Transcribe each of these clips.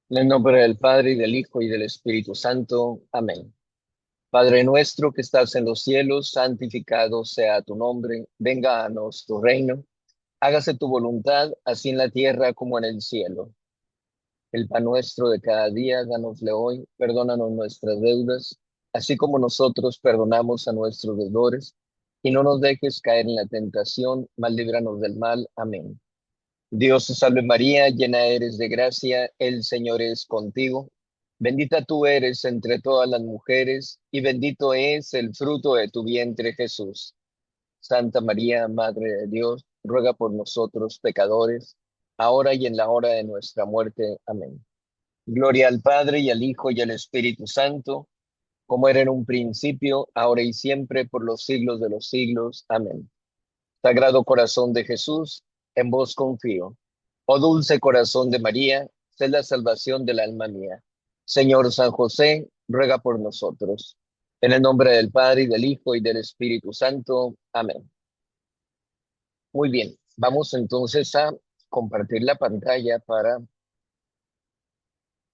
En el nombre del Padre, y del Hijo, y del Espíritu Santo. Amén. Padre nuestro que estás en los cielos, santificado sea tu nombre. Venga a nosotros tu reino. Hágase tu voluntad, así en la tierra como en el cielo. El pan nuestro de cada día, dánosle hoy. Perdónanos nuestras deudas, así como nosotros perdonamos a nuestros deudores. Y no nos dejes caer en la tentación, mas líbranos del mal. Amén. Dios te salve María, llena eres de gracia, el Señor es contigo. Bendita tú eres entre todas las mujeres, y bendito es el fruto de tu vientre, Jesús. Santa María, Madre de Dios, ruega por nosotros pecadores, ahora y en la hora de nuestra muerte. Amén. Gloria al Padre, y al Hijo, y al Espíritu Santo, como era en un principio, ahora y siempre, por los siglos de los siglos. Amén. Sagrado corazón de Jesús, en vos confío. Oh dulce corazón de María, sé la salvación del alma mía. Señor San José, ruega por nosotros. En el nombre del Padre, y del Hijo, y del Espíritu Santo. Amén. Muy bien, vamos entonces a compartir la pantalla para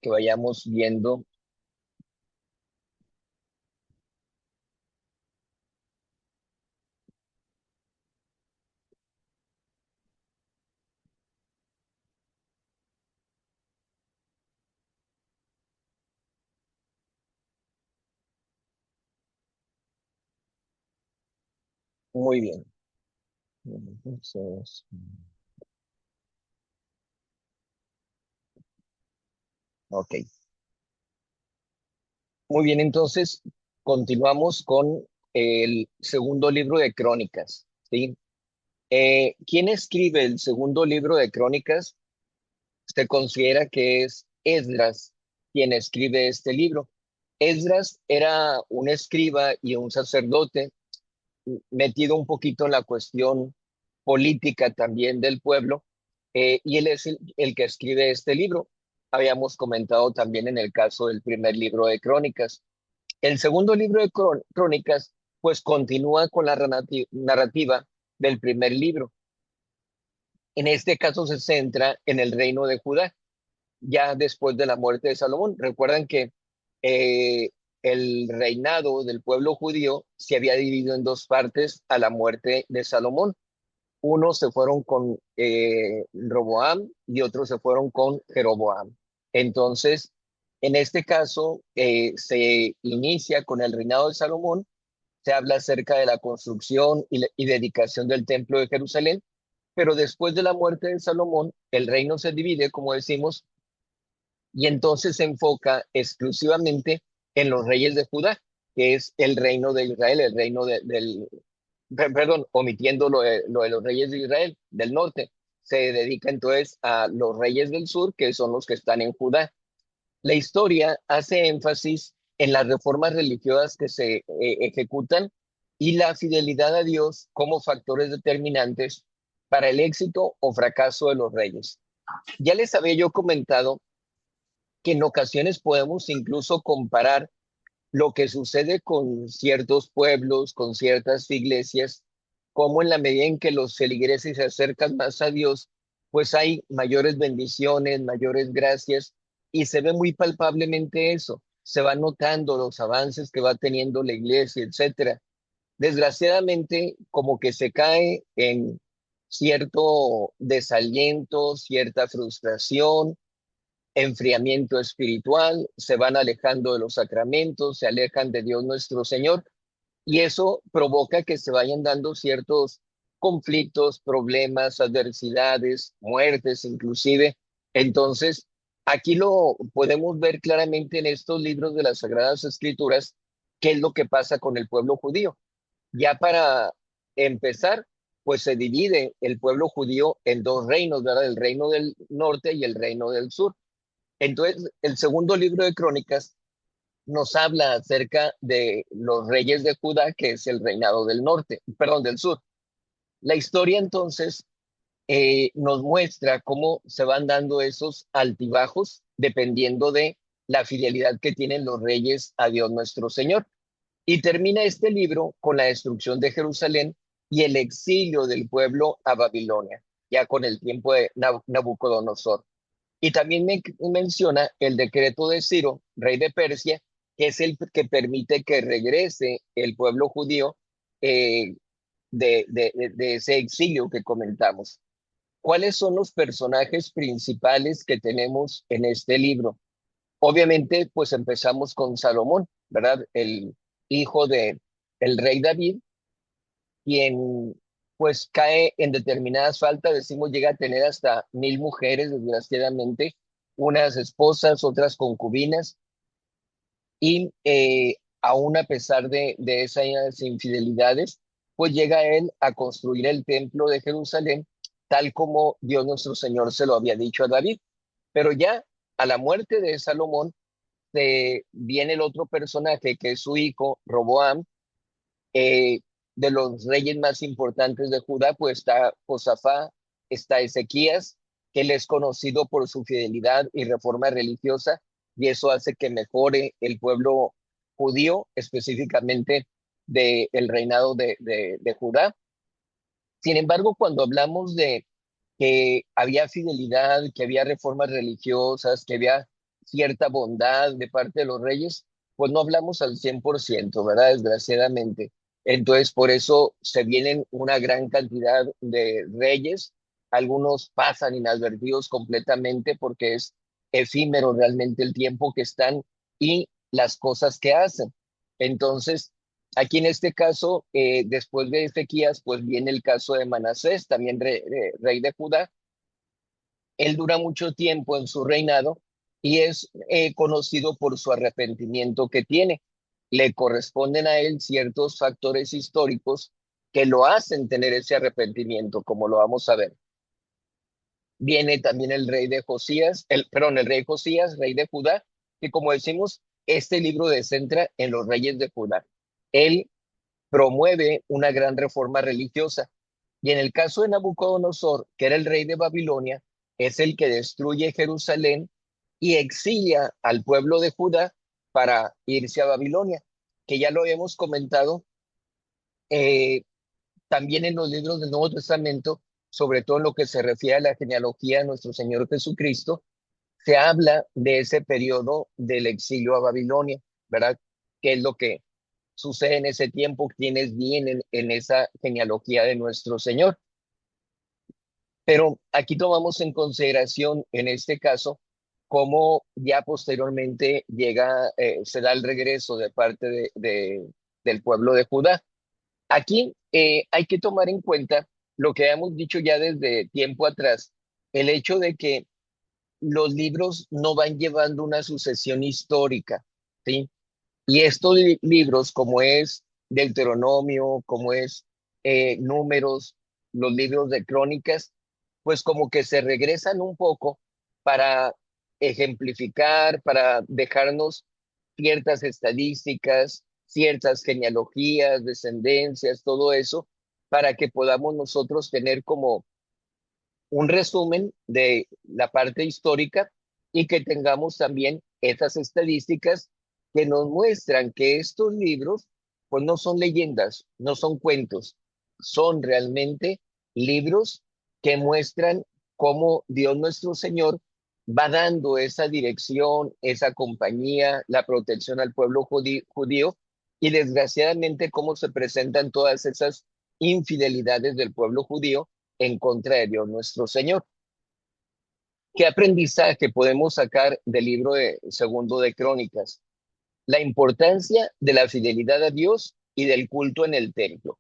que vayamos viendo. Muy bien. Entonces, ok. Muy bien, entonces continuamos con el segundo libro de Crónicas, ¿sí? ¿Quién escribe el segundo libro de Crónicas? Se considera que es Esdras quien escribe este libro. Esdras era un escriba y un sacerdote metido un poquito en la cuestión política también del pueblo, y él es el que escribe este libro. Habíamos comentado también en el caso del primer libro de Crónicas. El segundo libro de Crónicas, pues continúa con la narrativa del primer libro. En este caso se centra en el reino de Judá, ya después de la muerte de Salomón. Recuerdan que eh, el reinado del pueblo judío se había dividido en dos partes a la muerte de Salomón. Unos se fueron con Roboam y otros se fueron con Jeroboam. Entonces, en este caso, se inicia con el reinado de Salomón. Se habla acerca de la construcción y dedicación del templo de Jerusalén, pero después de la muerte de Salomón, el reino se divide, como decimos, y entonces se enfoca exclusivamente en los reyes de Judá, que es el reino de Israel, el reino perdón, omitiendo lo de los reyes de Israel del norte. Se dedica entonces a los reyes del sur, que son los que están en Judá. La historia hace énfasis en las reformas religiosas que se ejecutan y la fidelidad a Dios como factores determinantes para el éxito o fracaso de los reyes. Ya les había yo comentado que en ocasiones podemos incluso comparar lo que sucede con ciertos pueblos, con ciertas iglesias, como en la medida en que los feligreses se acercan más a Dios, pues hay mayores bendiciones, mayores gracias, y se ve muy palpablemente eso. Se van notando los avances que va teniendo la iglesia, etcétera. Desgraciadamente, como que se cae en cierto desaliento, cierta frustración, enfriamiento espiritual, se van alejando de los sacramentos, se alejan de Dios nuestro Señor, y eso provoca que se vayan dando ciertos conflictos, problemas, adversidades, muertes inclusive. Entonces, aquí lo podemos ver claramente en estos libros de las Sagradas Escrituras, qué es lo que pasa con el pueblo judío. Ya para empezar, pues se divide el pueblo judío en dos reinos, ¿verdad? El reino del norte y el reino del sur. Entonces, el segundo libro de Crónicas nos habla acerca de los reyes de Judá, que es el reinado del norte, perdón, del sur. La historia entonces nos muestra cómo se van dando esos altibajos dependiendo de la fidelidad que tienen los reyes a Dios nuestro Señor. Y termina este libro con la destrucción de Jerusalén y el exilio del pueblo a Babilonia, ya con el tiempo de Nabucodonosor. Y también menciona el decreto de Ciro, rey de Persia, que es el que permite que regrese el pueblo judío eh, de ese exilio que comentamos. ¿Cuáles son los personajes principales que tenemos en este libro? Obviamente, pues empezamos con Salomón, ¿verdad? El hijo de el rey David, quien pues cae en determinadas faltas, decimos, llega a tener hasta 1,000 mujeres, desgraciadamente, unas esposas, otras concubinas, y aún a pesar de esas infidelidades, pues llega él a construir el templo de Jerusalén, tal como Dios nuestro Señor se lo había dicho a David. Pero ya a la muerte de Salomón, viene el otro personaje que es su hijo, Roboam, eh, de los reyes más importantes de Judá, pues está Josafá, está Ezequías, que él es conocido por su fidelidad y reforma religiosa, y eso hace que mejore el pueblo judío, específicamente del reinado de Judá. Sin embargo, cuando hablamos de que había fidelidad, que había reformas religiosas, que había cierta bondad de parte de los reyes, pues no hablamos al 100%, ¿verdad? Desgraciadamente. Entonces, por eso se vienen una gran cantidad de reyes. Algunos pasan inadvertidos completamente porque es efímero realmente el tiempo que están y las cosas que hacen. Entonces, aquí en este caso, después de Ezequías, pues viene el caso de Manasés, también rey de Judá. Él dura mucho tiempo en su reinado y es conocido por su arrepentimiento que tiene. Le corresponden a él ciertos factores históricos que lo hacen tener ese arrepentimiento, como lo vamos a ver. Viene también el rey de Josías, perdón, el rey Josías, rey de Judá, que como decimos, este libro descentra en los reyes de Judá. Él promueve una gran reforma religiosa. Y en el caso de Nabucodonosor, que era el rey de Babilonia, es el que destruye Jerusalén y exilia al pueblo de Judá para irse a Babilonia, que ya lo habíamos comentado eh, también en los libros del Nuevo Testamento, sobre todo en lo que se refiere a la genealogía de nuestro Señor Jesucristo, se habla de ese periodo del exilio a Babilonia, ¿verdad? ¿Qué es lo que sucede en ese tiempo? ¿Quiénes vienen en esa genealogía de nuestro Señor? Pero aquí tomamos en consideración, en este caso, cómo ya posteriormente se da el regreso de parte del pueblo de Judá. Aquí hay que tomar en cuenta lo que hemos dicho ya desde tiempo atrás, el hecho de que los libros no van llevando una sucesión histórica, ¿sí? Y estos libros, como es Deuteronomio, como es Números, los libros de crónicas, pues como que se regresan un poco para ejemplificar, para dejarnos ciertas estadísticas, ciertas genealogías, descendencias, todo eso, para que podamos nosotros tener como un resumen de la parte histórica y que tengamos también esas estadísticas que nos muestran que estos libros pues no son leyendas, no son cuentos, son realmente libros que muestran cómo Dios nuestro Señor va dando esa dirección, esa compañía, la protección al pueblo judío y desgraciadamente cómo se presentan todas esas infidelidades del pueblo judío en contra de Dios nuestro Señor. ¿Qué aprendizaje podemos sacar del libro de Segundo de Crónicas? La importancia de la fidelidad a Dios y del culto en el templo,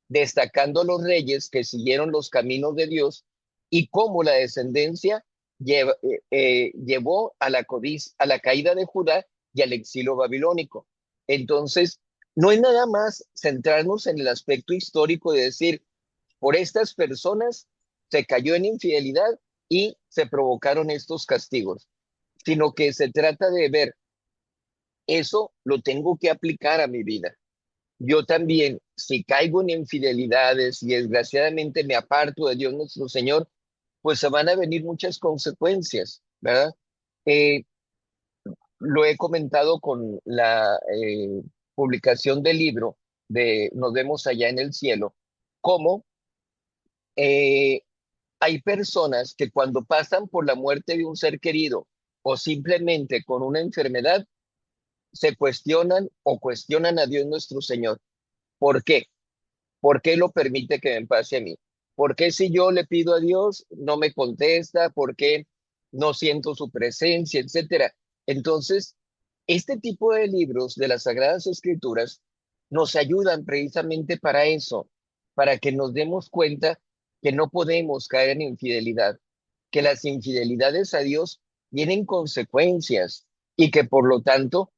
destacando los reyes que siguieron los caminos de Dios y cómo la descendencia llevó a a la caída de Judá y al exilio babilónico. Entonces, no es nada más centrarnos en el aspecto histórico de decir, por estas personas se cayó en infidelidad y se provocaron estos castigos, sino que se trata de ver, eso lo tengo que aplicar a mi vida. Yo también, si caigo en infidelidades y desgraciadamente me aparto de Dios nuestro Señor, pues se van a venir muchas consecuencias, ¿verdad? Eh, lo he comentado con la publicación del libro de Nos vemos allá en el cielo, cómo hay personas que cuando pasan por la muerte de un ser querido o simplemente con una enfermedad, se cuestionan o cuestionan a Dios nuestro Señor. ¿Por qué? ¿Por qué lo permite que me pase a mí? ¿Por qué si yo le pido a Dios no me contesta? ¿Por qué no siento su presencia, etcétera? Entonces, este tipo de libros de las Sagradas Escrituras nos ayudan precisamente para eso, para que nos demos cuenta que no podemos caer en infidelidad, que las infidelidades a Dios tienen consecuencias y que por lo tanto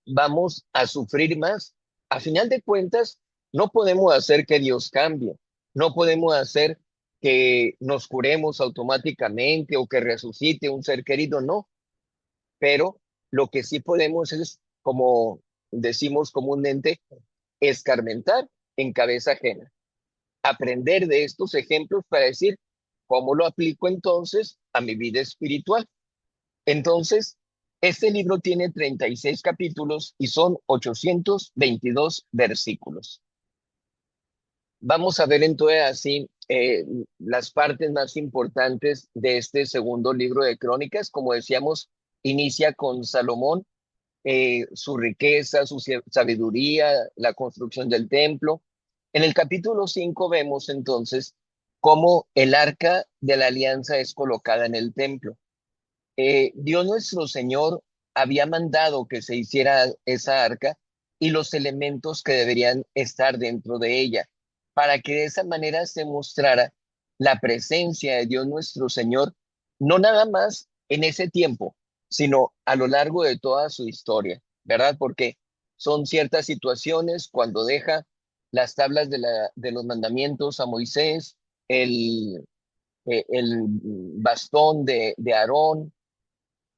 vamos a sufrir más. A final de cuentas, no podemos hacer que Dios cambie, no podemos hacer que nos curemos automáticamente o que resucite un ser querido, no, pero lo que sí podemos es, como decimos comúnmente, escarmentar en cabeza ajena, aprender de estos ejemplos para decir, ¿cómo lo aplico entonces a mi vida espiritual? Entonces, este libro tiene 36 capítulos y son 822 versículos. Vamos a ver entonces así las partes más importantes de este segundo libro de Crónicas. Como decíamos, inicia con Salomón, su riqueza, su sabiduría, la construcción del templo. En el capítulo 5 vemos entonces cómo el arca de la alianza es colocada en el templo. Dios nuestro Señor había mandado que se hiciera esa arca y los elementos que deberían estar dentro de ella, para que de esa manera se mostrara la presencia de Dios nuestro Señor, no nada más en ese tiempo, sino a lo largo de toda su historia, ¿verdad? Porque son ciertas situaciones cuando deja las tablas de los mandamientos a Moisés, el bastón de Aarón,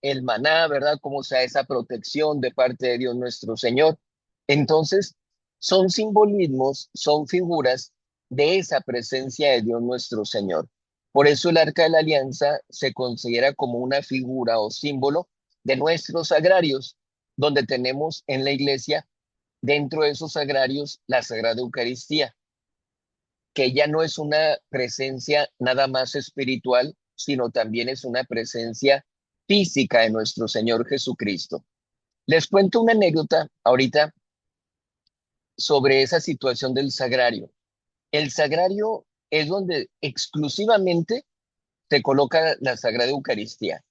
el maná, ¿verdad? Como sea esa protección de parte de Dios nuestro Señor. Entonces, son simbolismos, son figuras de esa presencia de Dios nuestro Señor. Por eso el Arca de la Alianza se considera como una figura o símbolo de nuestros agrarios, donde tenemos en la iglesia, dentro de esos agrarios, la Sagrada Eucaristía, que ya no es una presencia nada más espiritual, sino también es una presencia física de nuestro Señor Jesucristo. Les cuento una anécdota ahorita sobre esa situación del sagrario. El sagrario es donde exclusivamente se coloca la Sagrada Eucaristía,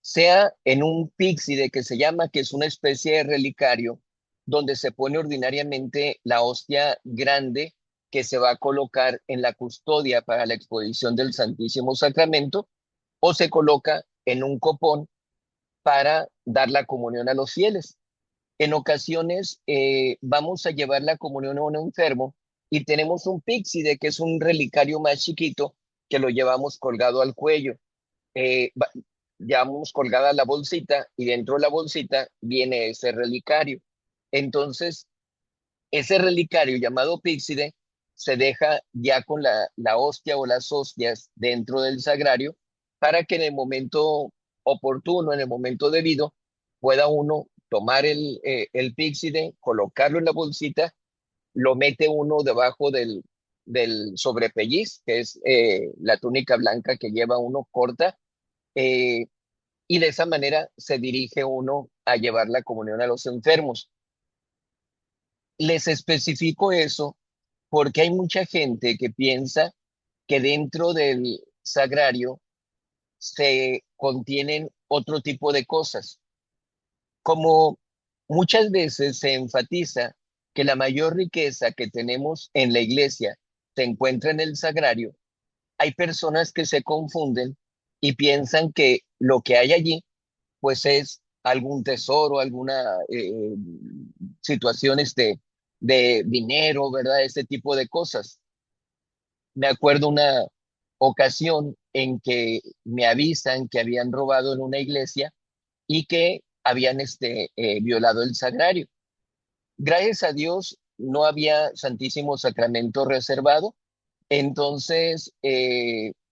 sea en un píxide que se llama, que es una especie de relicario, donde se pone ordinariamente la hostia grande que se va a colocar en la custodia para la exposición del Santísimo Sacramento, o se coloca en un copón para dar la comunión a los fieles. En ocasiones vamos a llevar la comunión a un enfermo y tenemos un píxide, que es un relicario más chiquito, que lo llevamos colgado al cuello. Eh, va- Llevamos colgada la bolsita y dentro de la bolsita viene ese relicario. Entonces, ese relicario llamado píxide se deja ya con la hostia o las hostias dentro del sagrario, para que en el momento oportuno, en el momento debido, pueda uno tomar el píxide, colocarlo en la bolsita, lo mete uno debajo del sobrepelliz, que es la túnica blanca que lleva uno corta, eh, y de esa manera se dirige uno a llevar la comunión a los enfermos. Les especifico eso porque hay mucha gente que piensa que dentro del sagrario se contienen otro tipo de cosas. Como muchas veces se enfatiza que la mayor riqueza que tenemos en la iglesia se encuentra en el sagrario, hay personas que se confunden y piensan que lo que hay allí pues es algún tesoro, alguna situaciones de dinero, ¿verdad? Este tipo de cosas. Me acuerdo una ocasión en que me avisan que habían robado en una iglesia y que habían violado el sagrario. Gracias a Dios no había Santísimo Sacramento reservado, entonces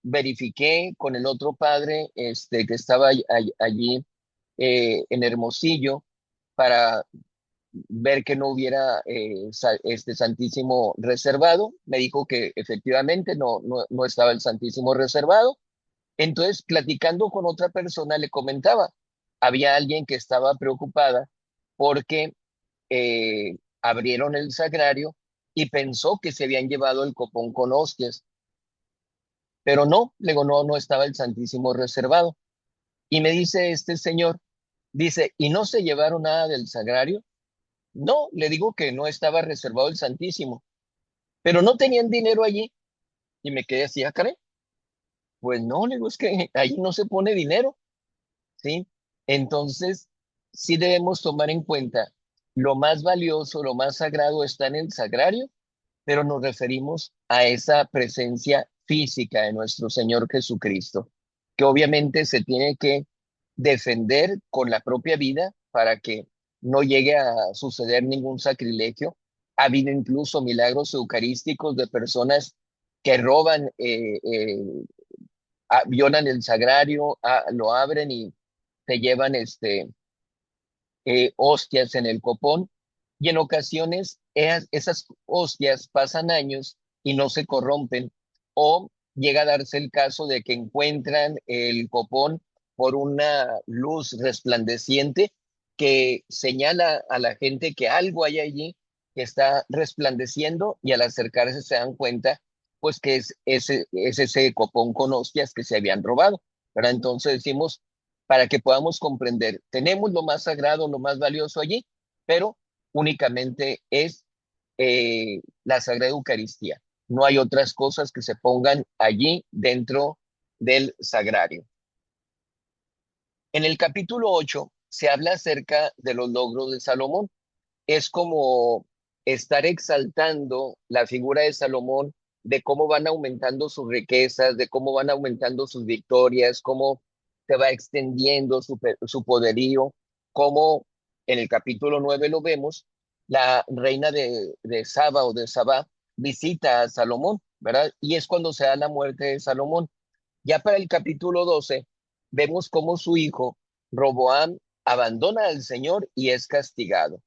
verifiqué con el otro padre que estaba allí en Hermosillo para ver que no hubiera este Santísimo reservado. Me dijo que efectivamente no estaba el Santísimo reservado. Entonces, platicando con otra persona, le comentaba, había alguien que estaba preocupada porque abrieron el sagrario y pensó que se habían llevado el copón con hostias, pero no, le digo, no estaba el Santísimo reservado. Y me dice este señor, dice, ¿y no se llevaron nada del sagrario? No, le digo que no estaba reservado el Santísimo, pero no tenían dinero allí. Y me quedé así, ah, caray, pues no, le digo, es que ahí no se pone dinero, ¿sí? Entonces, sí debemos tomar en cuenta lo más valioso, lo más sagrado está en el sagrario, pero nos referimos a esa presencia física de nuestro Señor Jesucristo, que obviamente se tiene que defender con la propia vida para que no llegue a suceder ningún sacrilegio. Ha habido incluso milagros eucarísticos de personas que roban, violan el sagrario, lo abren y se llevan hostias en el copón, y en ocasiones esas hostias pasan años y no se corrompen, o llega a darse el caso de que encuentran el copón por una luz resplandeciente que señala a la gente que algo hay allí que está resplandeciendo, y al acercarse se dan cuenta pues que es ese copón con hostias que se habían robado, ¿verdad? Entonces decimos, para que podamos comprender, tenemos lo más sagrado, lo más valioso allí, pero únicamente es la Sagrada Eucaristía. No hay otras cosas que se pongan allí dentro del sagrario. En el capítulo 8 se habla acerca de los logros de Salomón. Es como estar exaltando la figura de Salomón, de cómo van aumentando sus riquezas, de cómo van aumentando sus victorias, cómo se va extendiendo su poderío, cómo en el capítulo 9 lo vemos, la reina de Saba o de Sabá visita a Salomón, ¿verdad? Y es cuando se da la muerte de Salomón. Ya para el capítulo 12 vemos cómo su hijo Roboam abandona al Señor y es castigado.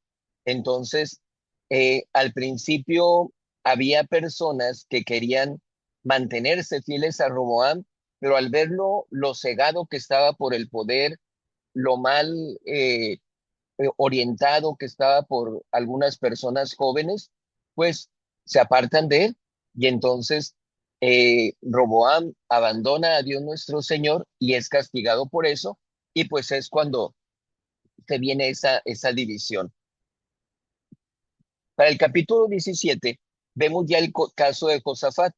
Entonces, al principio había personas que querían mantenerse fieles a Roboam, pero al verlo lo cegado que estaba por el poder, lo mal orientado que estaba por algunas personas jóvenes, pues se apartan de él. Y entonces Roboam abandona a Dios nuestro Señor y es castigado por eso. Y pues es cuando se viene esa división. Para el capítulo 17 vemos ya el caso de Josafat,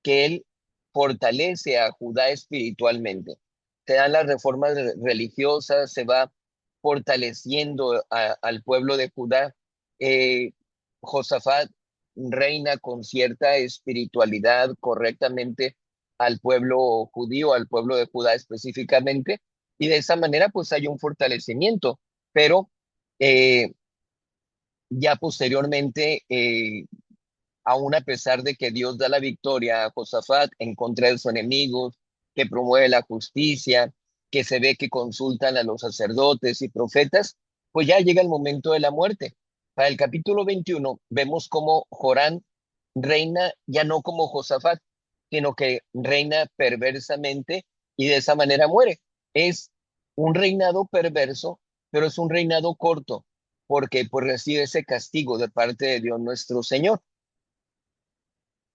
que él fortalece a Judá espiritualmente. Se dan las reformas religiosas, se va fortaleciendo al pueblo de Judá. Eh, Josafat reina con cierta espiritualidad correctamente al pueblo judío, al pueblo de Judá específicamente, y de esa manera pues hay un fortalecimiento, pero eh, ya posteriormente, aún a pesar de que Dios da la victoria a Josafat en contra de sus enemigos, que promueve la justicia, que se ve que consultan a los sacerdotes y profetas, pues ya llega el momento de la muerte. Para el capítulo 21 vemos cómo Jorán reina ya no como Josafat, sino que reina perversamente y de esa manera muere. Es un reinado perverso, pero es un reinado corto, porque pues recibe ese castigo de parte de Dios nuestro Señor.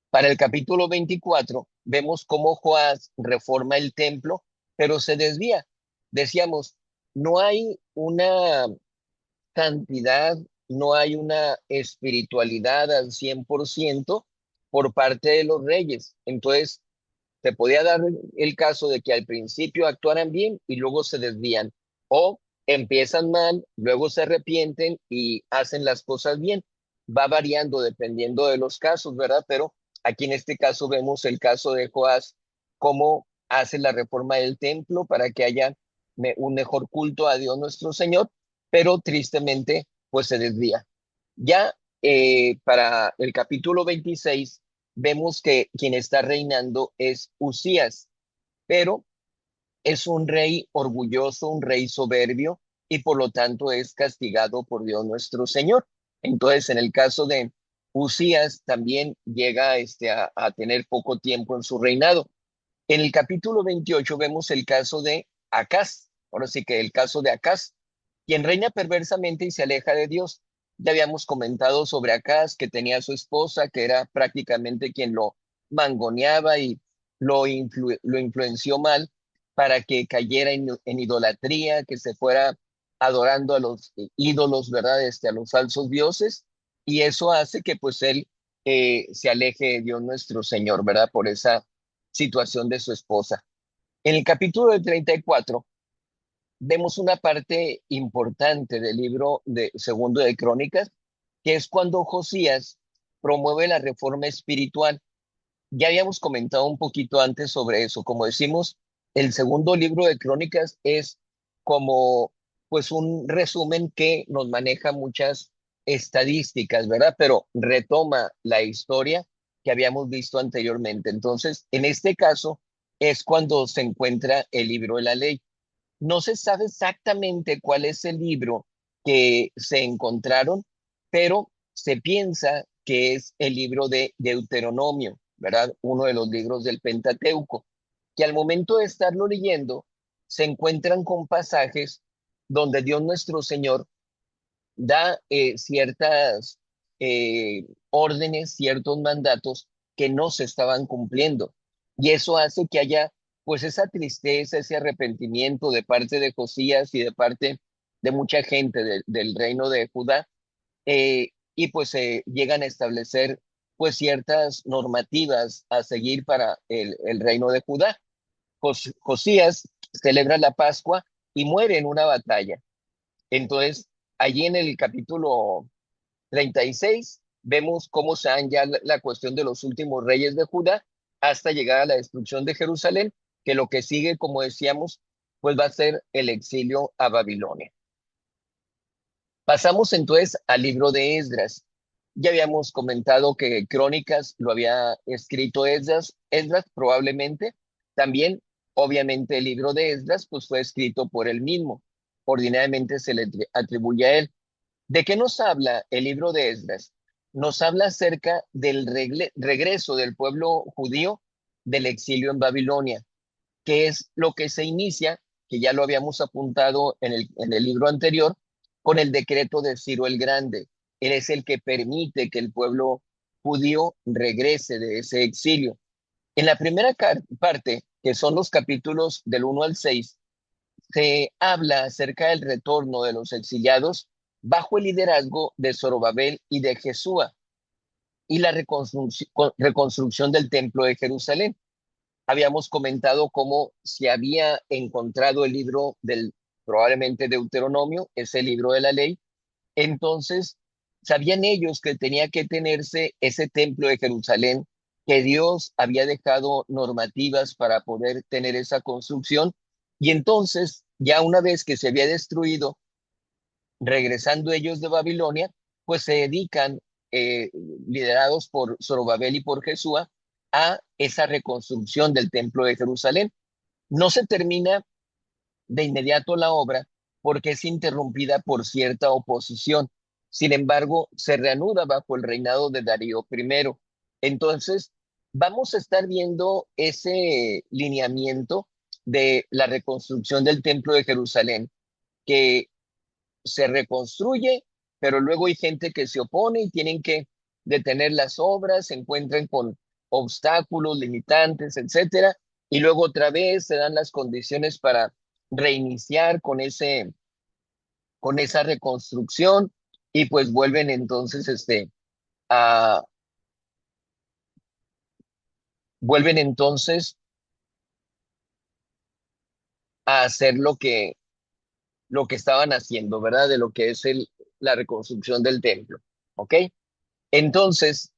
Para el capítulo 24 vemos cómo Joás reforma el templo, pero se desvía. Decíamos, no hay una santidad, no hay una espiritualidad al 100% por parte de los reyes. Entonces, se podía dar el caso de que al principio actuaran bien y luego se desvían, o empiezan mal, luego se arrepienten y hacen las cosas bien. Va variando dependiendo de los casos, ¿verdad? Pero aquí en este caso vemos el caso de Joás, cómo hace la reforma del templo para que haya un mejor culto a Dios nuestro Señor, pero tristemente pues se desvía. Ya para el capítulo 26 vemos que quien está reinando es Usías, pero es un rey orgulloso, un rey soberbio, y por lo tanto es castigado por Dios nuestro Señor. Entonces, en el caso de Usías, también llega a tener poco tiempo en su reinado. En el capítulo 28 vemos el caso de Acaz, ahora sí que el caso de Acaz, quien reina perversamente y se aleja de Dios. Ya habíamos comentado sobre Acaz, que tenía a su esposa, que era prácticamente quien lo mangoneaba y lo influenció mal para que cayera en idolatría, que se fuera adorando a los ídolos, ¿verdad? A los falsos dioses, y eso hace que pues él se aleje de Dios nuestro Señor, ¿verdad? Por esa situación de su esposa. En el capítulo del 34 vemos una parte importante del libro de Segundo de Crónicas, que es cuando Josías promueve la reforma espiritual. Ya habíamos comentado un poquito antes sobre eso. Como decimos, el segundo libro de Crónicas es como pues un resumen que nos maneja muchas estadísticas, ¿verdad? Pero retoma la historia que habíamos visto anteriormente. Entonces, en este caso es cuando se encuentra el libro de la ley. No se sabe exactamente cuál es el libro que se encontraron, pero se piensa que es el libro de Deuteronomio, ¿verdad? Uno de los libros del Pentateuco, que al momento de estarlo leyendo, se encuentran con pasajes donde Dios nuestro Señor da ciertas órdenes, ciertos mandatos que no se estaban cumpliendo. Y eso hace que haya pues esa tristeza, ese arrepentimiento de parte de Josías y de parte de mucha gente del reino de Judá, y pues se llegan a establecer pues ciertas normativas a seguir para el reino de Judá. Josías celebra la Pascua y muere en una batalla. Entonces, allí en el capítulo 36 vemos cómo se dan ya la cuestión de los últimos reyes de Judá hasta llegar a la destrucción de Jerusalén, que lo que sigue, como decíamos, pues va a ser el exilio a Babilonia. Pasamos entonces al libro de Esdras. Ya habíamos comentado que Crónicas lo había escrito Esdras probablemente. También, obviamente, el libro de Esdras pues fue escrito por él mismo. Ordinariamente se le atribuye a él. ¿De qué nos habla el libro de Esdras? Nos habla acerca del regreso del pueblo judío del exilio en Babilonia, que es lo que se inicia, que ya lo habíamos apuntado en el libro anterior, con el decreto de Ciro el Grande. Él es el que permite que el pueblo judío regrese de ese exilio. En la primera parte, que son los capítulos del 1 al 6, se habla acerca del retorno de los exiliados bajo el liderazgo de Zorobabel y de Jesúa y la reconstrucción del templo de Jerusalén. Habíamos comentado cómo se había encontrado el libro del probablemente Deuteronomio, ese libro de la ley. Entonces, sabían ellos que tenía que tenerse ese templo de Jerusalén, que Dios había dejado normativas para poder tener esa construcción. Y entonces, ya una vez que se había destruido, regresando ellos de Babilonia, pues se dedican, eh, liderados por Zorobabel y por Jesúa, a esa reconstrucción del templo de Jerusalén. No se termina de inmediato la obra porque es interrumpida por cierta oposición. Sin embargo, se reanuda bajo el reinado de Darío I. Entonces, vamos a estar viendo ese lineamiento de la reconstrucción del templo de Jerusalén, que se reconstruye, pero luego hay gente que se opone y tienen que detener las obras, se encuentran con obstáculos, limitantes, etcétera, y luego otra vez se dan las condiciones para reiniciar con esa reconstrucción y pues vuelven entonces a vuelven entonces a hacer lo que estaban haciendo, ¿verdad? De lo que es la reconstrucción del templo, ¿ok? Entonces,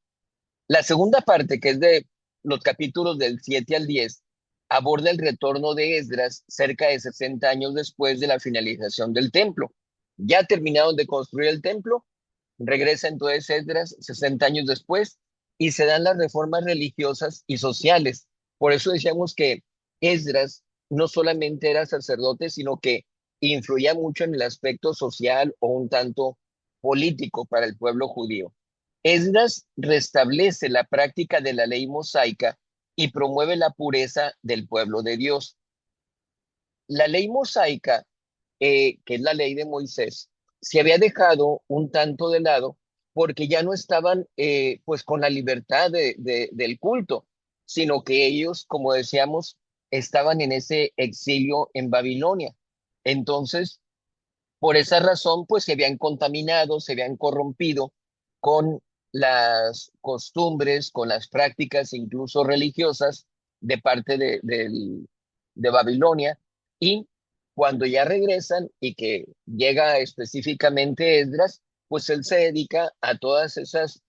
la segunda parte, que es de los capítulos del 7 al 10, aborda el retorno de Esdras cerca de 60 años después de la finalización del templo. Ya terminaron de construir el templo, regresa entonces Esdras 60 años después y se dan las reformas religiosas y sociales. Por eso decíamos que Esdras no solamente era sacerdote, sino que influía mucho en el aspecto social o un tanto político para el pueblo judío. Esdras restablece la práctica de la ley mosaica y promueve la pureza del pueblo de Dios. La ley mosaica, que es la ley de Moisés, se había dejado un tanto de lado porque ya no estaban pues con la libertad del culto, sino que ellos, como decíamos, estaban en ese exilio en Babilonia. Entonces, por esa razón, pues se habían contaminado, se habían corrompido con las costumbres, con las prácticas incluso religiosas de parte de Babilonia. Y cuando ya regresan y que llega específicamente Esdras, pues él se dedica a todas esas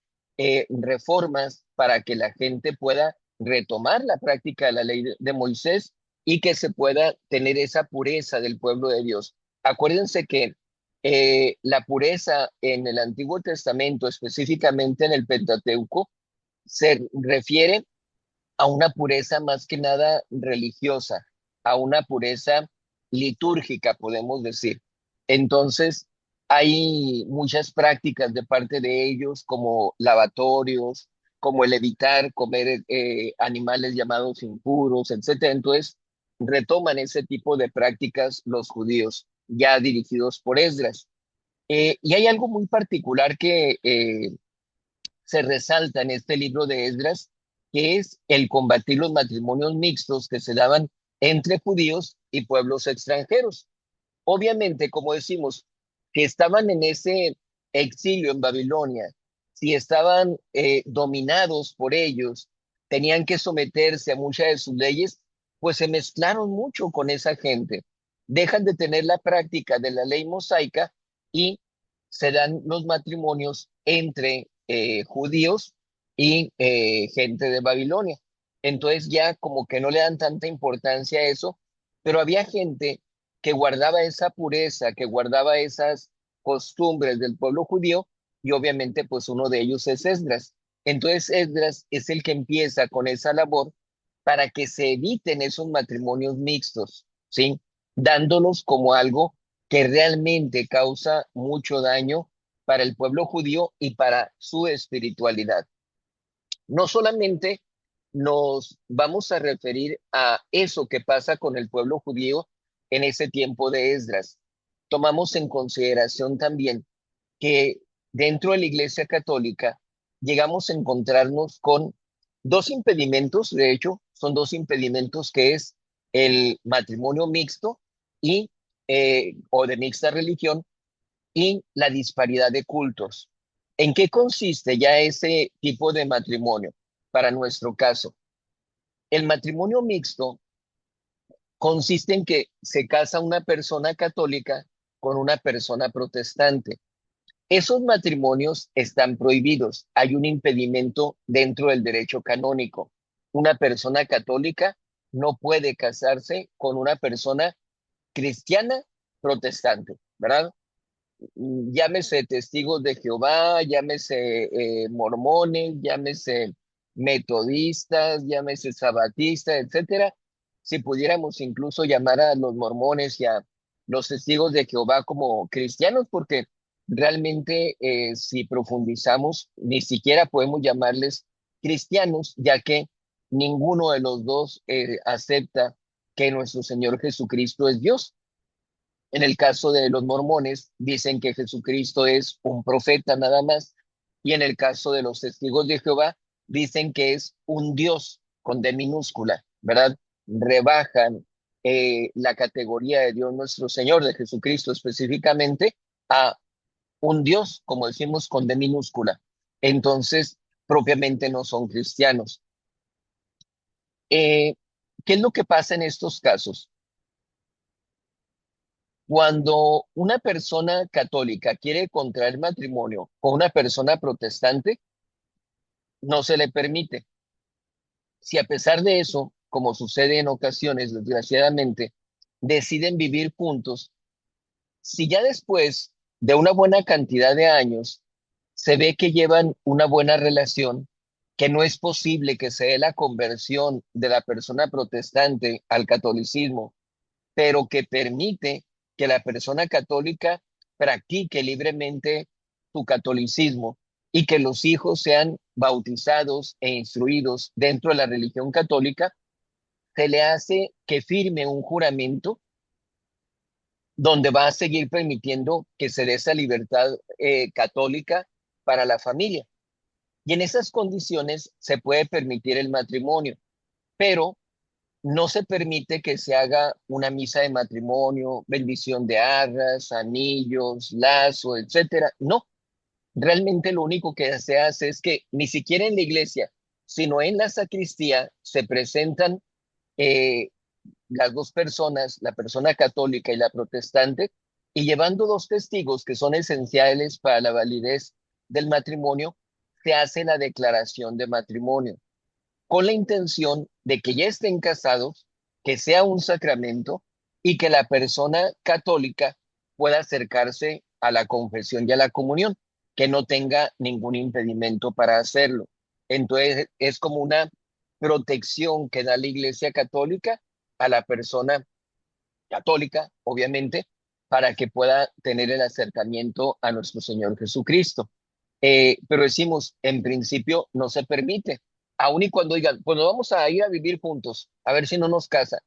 reformas para que la gente pueda retomar la práctica de la ley de Moisés y que se pueda tener esa pureza del pueblo de Dios. Acuérdense que la pureza en el Antiguo Testamento, específicamente en el Pentateuco, se refiere a una pureza más que nada religiosa, a una pureza litúrgica, podemos decir. Entonces, hay muchas prácticas de parte de ellos, como lavatorios, como el evitar comer animales llamados impuros, etcétera. Entonces, retoman ese tipo de prácticas los judíos, ya dirigidos por Esdras. Y hay algo muy particular que se resalta en este libro de Esdras, que es el combatir los matrimonios mixtos que se daban entre judíos y pueblos extranjeros. Obviamente, como decimos, que estaban en ese exilio en Babilonia, si estaban dominados por ellos, tenían que someterse a muchas de sus leyes, pues se mezclaron mucho con esa gente. Dejan de tener la práctica de la ley mosaica y se dan los matrimonios entre judíos y gente de Babilonia. Entonces ya como que no le dan tanta importancia a eso, pero había gente que guardaba esa pureza, que guardaba esas costumbres del pueblo judío, y obviamente pues uno de ellos es Esdras. Entonces Esdras es el que empieza con esa labor para que se eviten esos matrimonios mixtos, ¿sí? Dándolos como algo que realmente causa mucho daño para el pueblo judío y para su espiritualidad. No solamente nos vamos a referir a eso que pasa con el pueblo judío en ese tiempo de Esdras. Tomamos en consideración también que dentro de la Iglesia Católica llegamos a encontrarnos con dos impedimentos, de hecho, son dos impedimentos que es el matrimonio mixto y o de mixta religión y la disparidad de cultos. ¿En qué consiste ya ese tipo de matrimonio para nuestro caso? El matrimonio mixto consiste en que se casa una persona católica con una persona protestante. Esos matrimonios están prohibidos. Hay un impedimento dentro del derecho canónico. Una persona católica no puede casarse con una persona cristiana protestante, ¿verdad? Llámese testigos de Jehová, llámese mormones, llámese metodistas, llámese sabatistas, etcétera. Si pudiéramos incluso llamar a los mormones y a los testigos de Jehová como cristianos, porque realmente si profundizamos, ni siquiera podemos llamarles cristianos, ya que ninguno de los dos acepta que nuestro Señor Jesucristo es Dios. En el caso de los mormones, dicen que Jesucristo es un profeta nada más, y en el caso de los testigos de Jehová, dicen que es un Dios con D minúscula, ¿verdad? Rebajan la categoría de Dios nuestro Señor, de Jesucristo específicamente, a un Dios, como decimos, con D minúscula. Entonces, propiamente no son cristianos. Eh, ¿Qué es lo que pasa en estos casos? Cuando una persona católica quiere contraer matrimonio con una persona protestante, no se le permite. Si a pesar de eso, como sucede en ocasiones, desgraciadamente, deciden vivir juntos, si ya después de una buena cantidad de años se ve que llevan una buena relación, que no es posible que se dé la conversión de la persona protestante al catolicismo, pero que permite que la persona católica practique libremente su catolicismo y que los hijos sean bautizados e instruidos dentro de la religión católica, se le hace que firme un juramento donde va a seguir permitiendo que se dé esa libertad católica para la familia. Y en esas condiciones se puede permitir el matrimonio, pero no se permite que se haga una misa de matrimonio, bendición de arras, anillos, lazo, etcétera. No, realmente lo único que se hace es que ni siquiera en la iglesia, sino en la sacristía, se presentan eh, las dos personas, la persona católica y la protestante, y llevando dos testigos que son esenciales para la validez del matrimonio, se hace la declaración de matrimonio con la intención de que ya estén casados, que sea un sacramento y que la persona católica pueda acercarse a la confesión y a la comunión, que no tenga ningún impedimento para hacerlo. Entonces es como una protección que da la Iglesia Católica a la persona católica, obviamente, para que pueda tener el acercamiento a nuestro Señor Jesucristo. Pero decimos, en principio no se permite. Aun y cuando digan, pues vamos a ir a vivir juntos, a ver si no nos casa.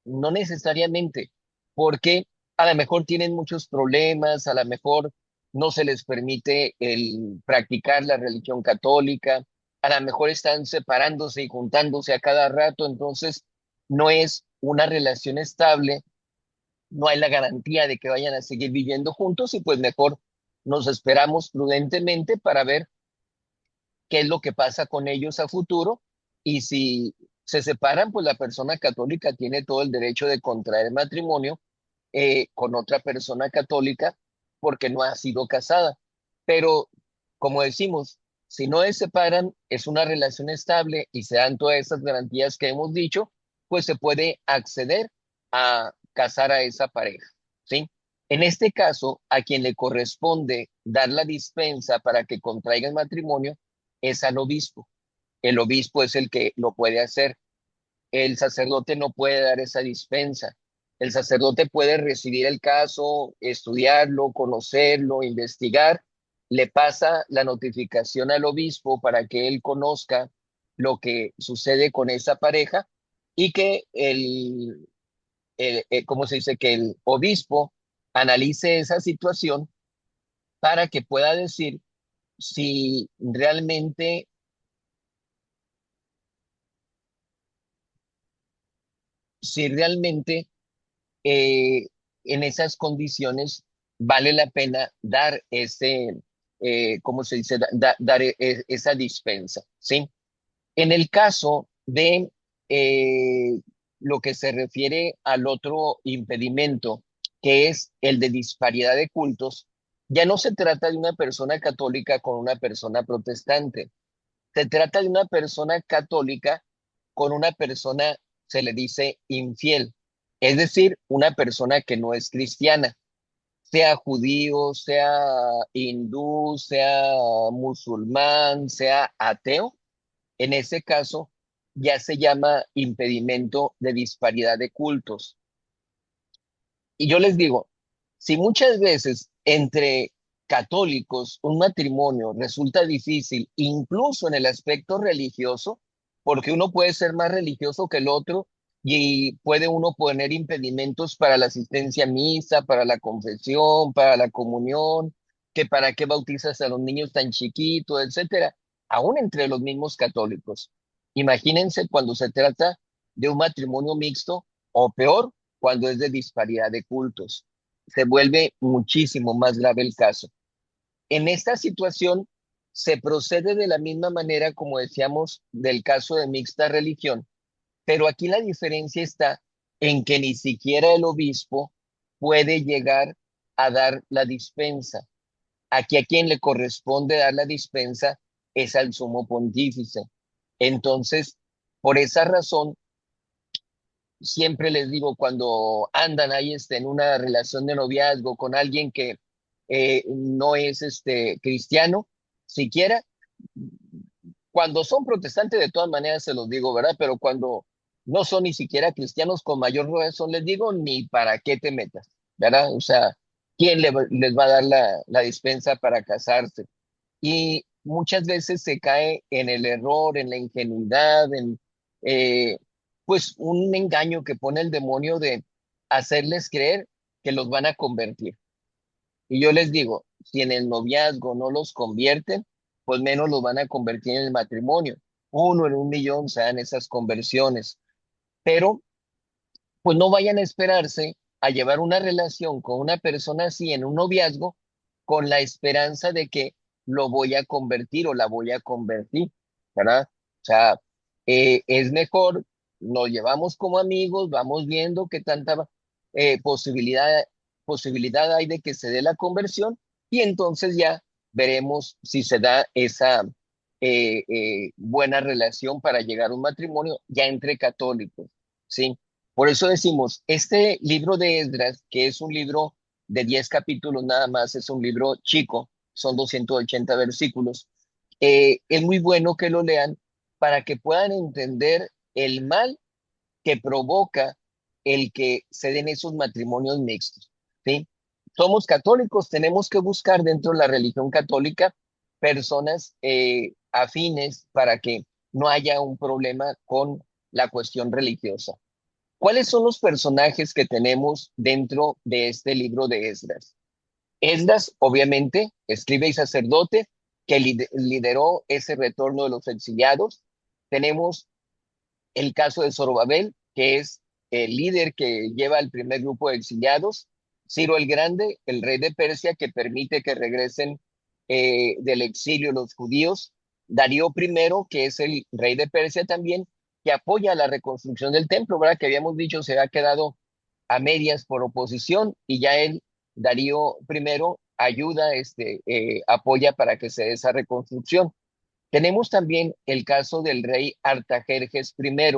No necesariamente, porque a lo mejor tienen muchos problemas, a lo mejor no se les permite el practicar la religión católica, a lo mejor están separándose y juntándose a cada rato, entonces no es una relación estable, no hay la garantía de que vayan a seguir viviendo juntos y pues mejor nos esperamos prudentemente para ver qué es lo que pasa con ellos a futuro y si se separan, pues la persona católica tiene todo el derecho de contraer matrimonio con otra persona católica porque no ha sido casada. Pero, como decimos, si no se separan, es una relación estable y se dan todas esas garantías que hemos dicho, pues se puede acceder a casar a esa pareja, ¿sí? En este caso, a quien le corresponde dar la dispensa para que contraigan matrimonio es al obispo. El obispo es el que lo puede hacer. El sacerdote no puede dar esa dispensa. El sacerdote puede recibir el caso, estudiarlo, conocerlo, investigar. Le pasa la notificación al obispo para que él conozca lo que sucede con esa pareja y que ¿cómo se dice? Que el obispo analice esa situación para que pueda decir si realmente, si realmente eh, en esas condiciones vale la pena dar ¿cómo se dice? Dar esa dispensa, ¿sí? En el caso de eh, lo que se refiere al otro impedimento, que es el de disparidad de cultos, ya no se trata de una persona católica con una persona protestante, se trata de una persona católica con una persona, se le dice infiel, es decir, una persona que no es cristiana, sea judío, sea hindú, sea musulmán, sea ateo. En ese caso, ya se llama impedimento de disparidad de cultos. Y yo les digo, si muchas veces entre católicos un matrimonio resulta difícil, incluso en el aspecto religioso, porque uno puede ser más religioso que el otro y puede uno poner impedimentos para la asistencia a misa, para la confesión, para la comunión, que para qué bautizas a los niños tan chiquitos, etcétera, aún entre los mismos católicos. Imagínense cuando se trata de un matrimonio mixto o peor, cuando es de disparidad de cultos. Se vuelve muchísimo más grave el caso. En esta situación se procede de la misma manera como decíamos del caso de mixta religión, pero aquí la diferencia está en que ni siquiera el obispo puede llegar a dar la dispensa. Aquí a quien le corresponde dar la dispensa es al sumo pontífice. Entonces, por esa razón, siempre les digo, cuando andan ahí en una relación de noviazgo con alguien que no es cristiano, siquiera, cuando son protestantes de todas maneras se los digo, ¿verdad? Pero cuando no son ni siquiera cristianos, con mayor razón les digo, ni para qué te metas. ¿verdad? O sea, ¿quién les va a dar la dispensa para casarse? Y muchas veces se cae en el error, en la ingenuidad, en eh, pues un engaño que pone el demonio de hacerles creer que los van a convertir. Y yo les digo, si en el noviazgo no los convierten, pues menos los van a convertir en el matrimonio. Uno en un millón se dan esas conversiones. Pero pues no vayan a esperarse a llevar una relación con una persona así en un noviazgo con la esperanza de que lo voy a convertir o la voy a convertir, ¿verdad? O sea, es mejor, nos llevamos como amigos, vamos viendo qué tanta eh, posibilidad, posibilidad hay de que se dé la conversión y entonces ya veremos si se da esa buena relación para llegar a un matrimonio ya entre católicos, ¿sí? Por eso decimos, este libro de Esdras, que es un libro de 10 capítulos nada más, es un libro chico, son 280 versículos, es muy bueno que lo lean para que puedan entender el mal que provoca el que se den esos matrimonios mixtos, ¿sí? Somos católicos, tenemos que buscar dentro de la religión católica personas afines para que no haya un problema con la cuestión religiosa. ¿Cuáles son los personajes que tenemos dentro de este libro de Esdras? Esdras, obviamente, escribe y sacerdote que lideró ese retorno de los exiliados. Tenemos el caso de Zorobabel, que es el líder que lleva el primer grupo de exiliados. Ciro el Grande, el rey de Persia, que permite que regresen del exilio los judíos. Darío I, que es el rey de Persia también, que apoya la reconstrucción del templo, ¿verdad? Que habíamos dicho se ha quedado a medias por oposición y ya él, Darío I, ayuda, apoya para que se dé esa reconstrucción. Tenemos también el caso del rey Artajerjes I,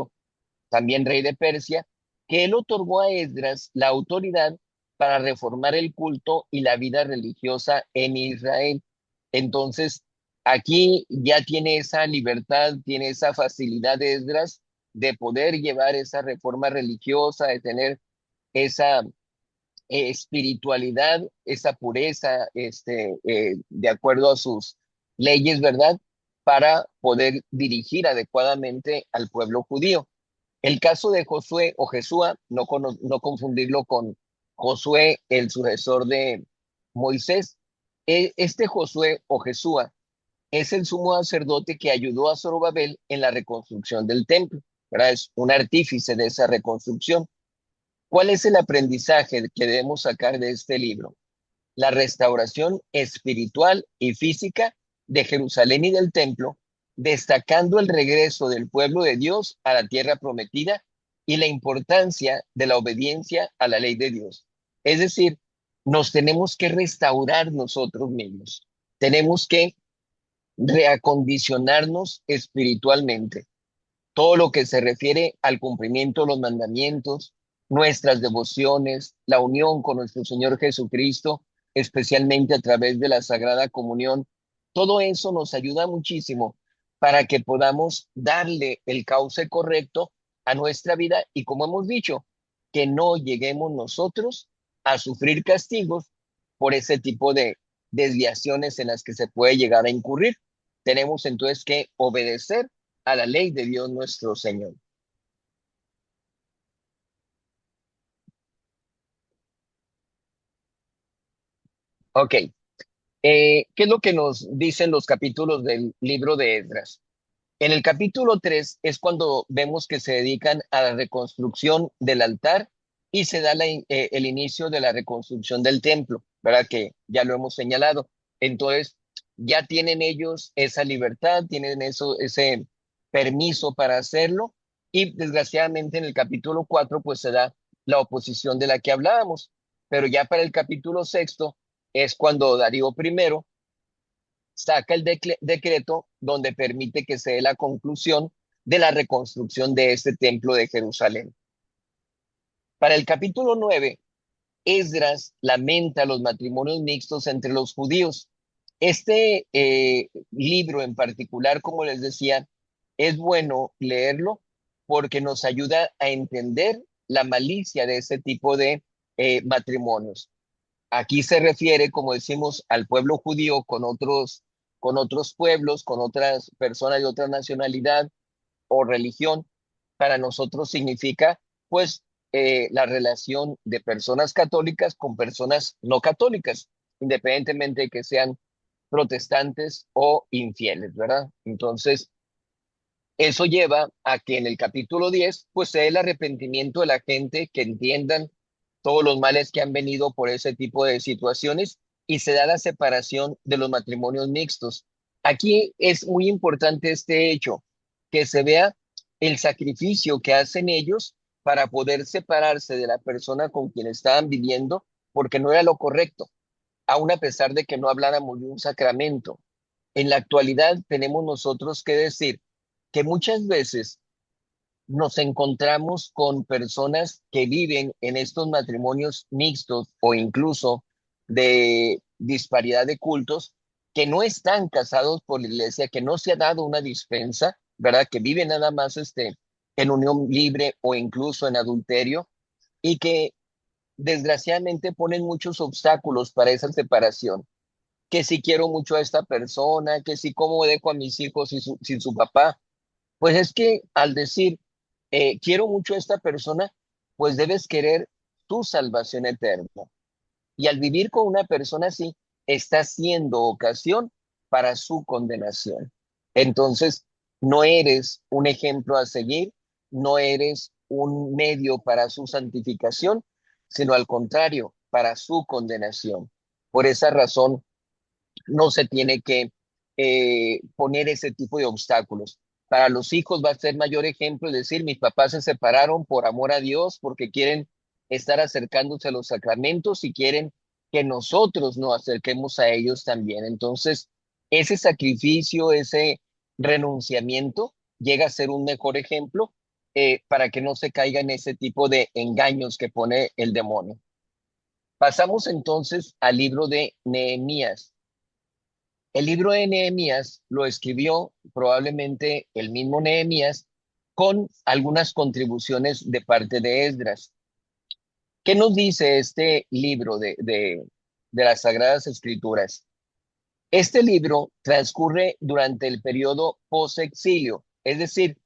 también rey de Persia, que él otorgó a Esdras la autoridad para reformar el culto y la vida religiosa en Israel. Entonces, aquí ya tiene esa libertad, tiene esa facilidad de Esdras de poder llevar esa reforma religiosa, de tener esa espiritualidad, esa pureza, de acuerdo a sus leyes, ¿verdad? Para poder dirigir adecuadamente al pueblo judío. El caso de Josué o Jesúa, no confundirlo con Josué, el sucesor de Moisés. Este Josué o Jesúa es el sumo sacerdote que ayudó a Zorobabel en la reconstrucción del templo, ¿verdad? Es un artífice de esa reconstrucción. ¿Cuál es el aprendizaje que debemos sacar de este libro? La restauración espiritual y física de Jerusalén y del templo, destacando el regreso del pueblo de Dios a la tierra prometida y la importancia de la obediencia a la ley de Dios. Es decir, nos tenemos que restaurar nosotros mismos, tenemos que reacondicionarnos espiritualmente, todo lo que se refiere al cumplimiento de los mandamientos, nuestras devociones, la unión con nuestro Señor Jesucristo, especialmente a través de la Sagrada Comunión. Todo eso nos ayuda muchísimo para que podamos darle el cauce correcto a nuestra vida y, como hemos dicho, que no lleguemos nosotros a sufrir castigos por ese tipo de desviaciones en las que se puede llegar a incurrir. Tenemos entonces que obedecer a la ley de Dios nuestro Señor. Ok, ¿qué es lo que nos dicen los capítulos del libro de Esdras? En el capítulo 3 es cuando vemos que se dedican a la reconstrucción del altar y se da el inicio de la reconstrucción del templo, ¿verdad? Que ya lo hemos señalado. Entonces, ya tienen ellos esa libertad, tienen ese permiso para hacerlo y desgraciadamente en el capítulo 4 pues se da la oposición de la que hablábamos. Pero ya para el capítulo sexto es cuando Darío I saca el decreto donde permite que se dé la conclusión de la reconstrucción de este templo de Jerusalén. Para el capítulo 9, Esdras lamenta los matrimonios mixtos entre los judíos. Este libro en particular, como les decía, es bueno leerlo porque nos ayuda a entender la malicia de ese tipo de matrimonios. Aquí se refiere, como decimos, al pueblo judío con otros pueblos, con otras personas de otra nacionalidad o religión. Para nosotros significa, pues, la relación de personas católicas con personas no católicas, independientemente de que sean protestantes o infieles, ¿verdad? Entonces, eso lleva a que en el capítulo 10 pues, sea el arrepentimiento de la gente, que entiendan todos los males que han venido por ese tipo de situaciones y se da la separación de los matrimonios mixtos. Aquí es muy importante este hecho, que se vea el sacrificio que hacen ellos para poder separarse de la persona con quien estaban viviendo, porque no era lo correcto, aun a pesar de que no habláramos de un sacramento. En la actualidad tenemos nosotros que decir que muchas veces nos encontramos con personas que viven en estos matrimonios mixtos o incluso de disparidad de cultos, que no están casados por la iglesia, que no se ha dado una dispensa, ¿verdad? Que viven nada más en unión libre o incluso en adulterio y que desgraciadamente ponen muchos obstáculos para esa separación. Que si quiero mucho a esta persona, que si cómo dejo a mis hijos sin su papá. Pues es que al decir, quiero mucho a esta persona, pues debes querer tu salvación eterna. Y al vivir con una persona así, está siendo ocasión para su condenación. Entonces, no eres un ejemplo a seguir, no eres un medio para su santificación, sino al contrario, para su condenación. Por esa razón, no se tiene que poner ese tipo de obstáculos. Para los hijos va a ser mayor ejemplo, es decir, mis papás se separaron por amor a Dios, porque quieren estar acercándose a los sacramentos y quieren que nosotros nos acerquemos a ellos también. Entonces, ese sacrificio, ese renunciamiento llega a ser un mejor ejemplo para que no se caiga en ese tipo de engaños que pone el demonio. Pasamos entonces al libro de Nehemías. El libro de Nehemías lo escribió probablemente el mismo Nehemías con algunas contribuciones de parte de Esdras. ¿Qué nos dice este libro de las Sagradas Escrituras? Este libro transcurre durante el periodo post-exilio, es decir,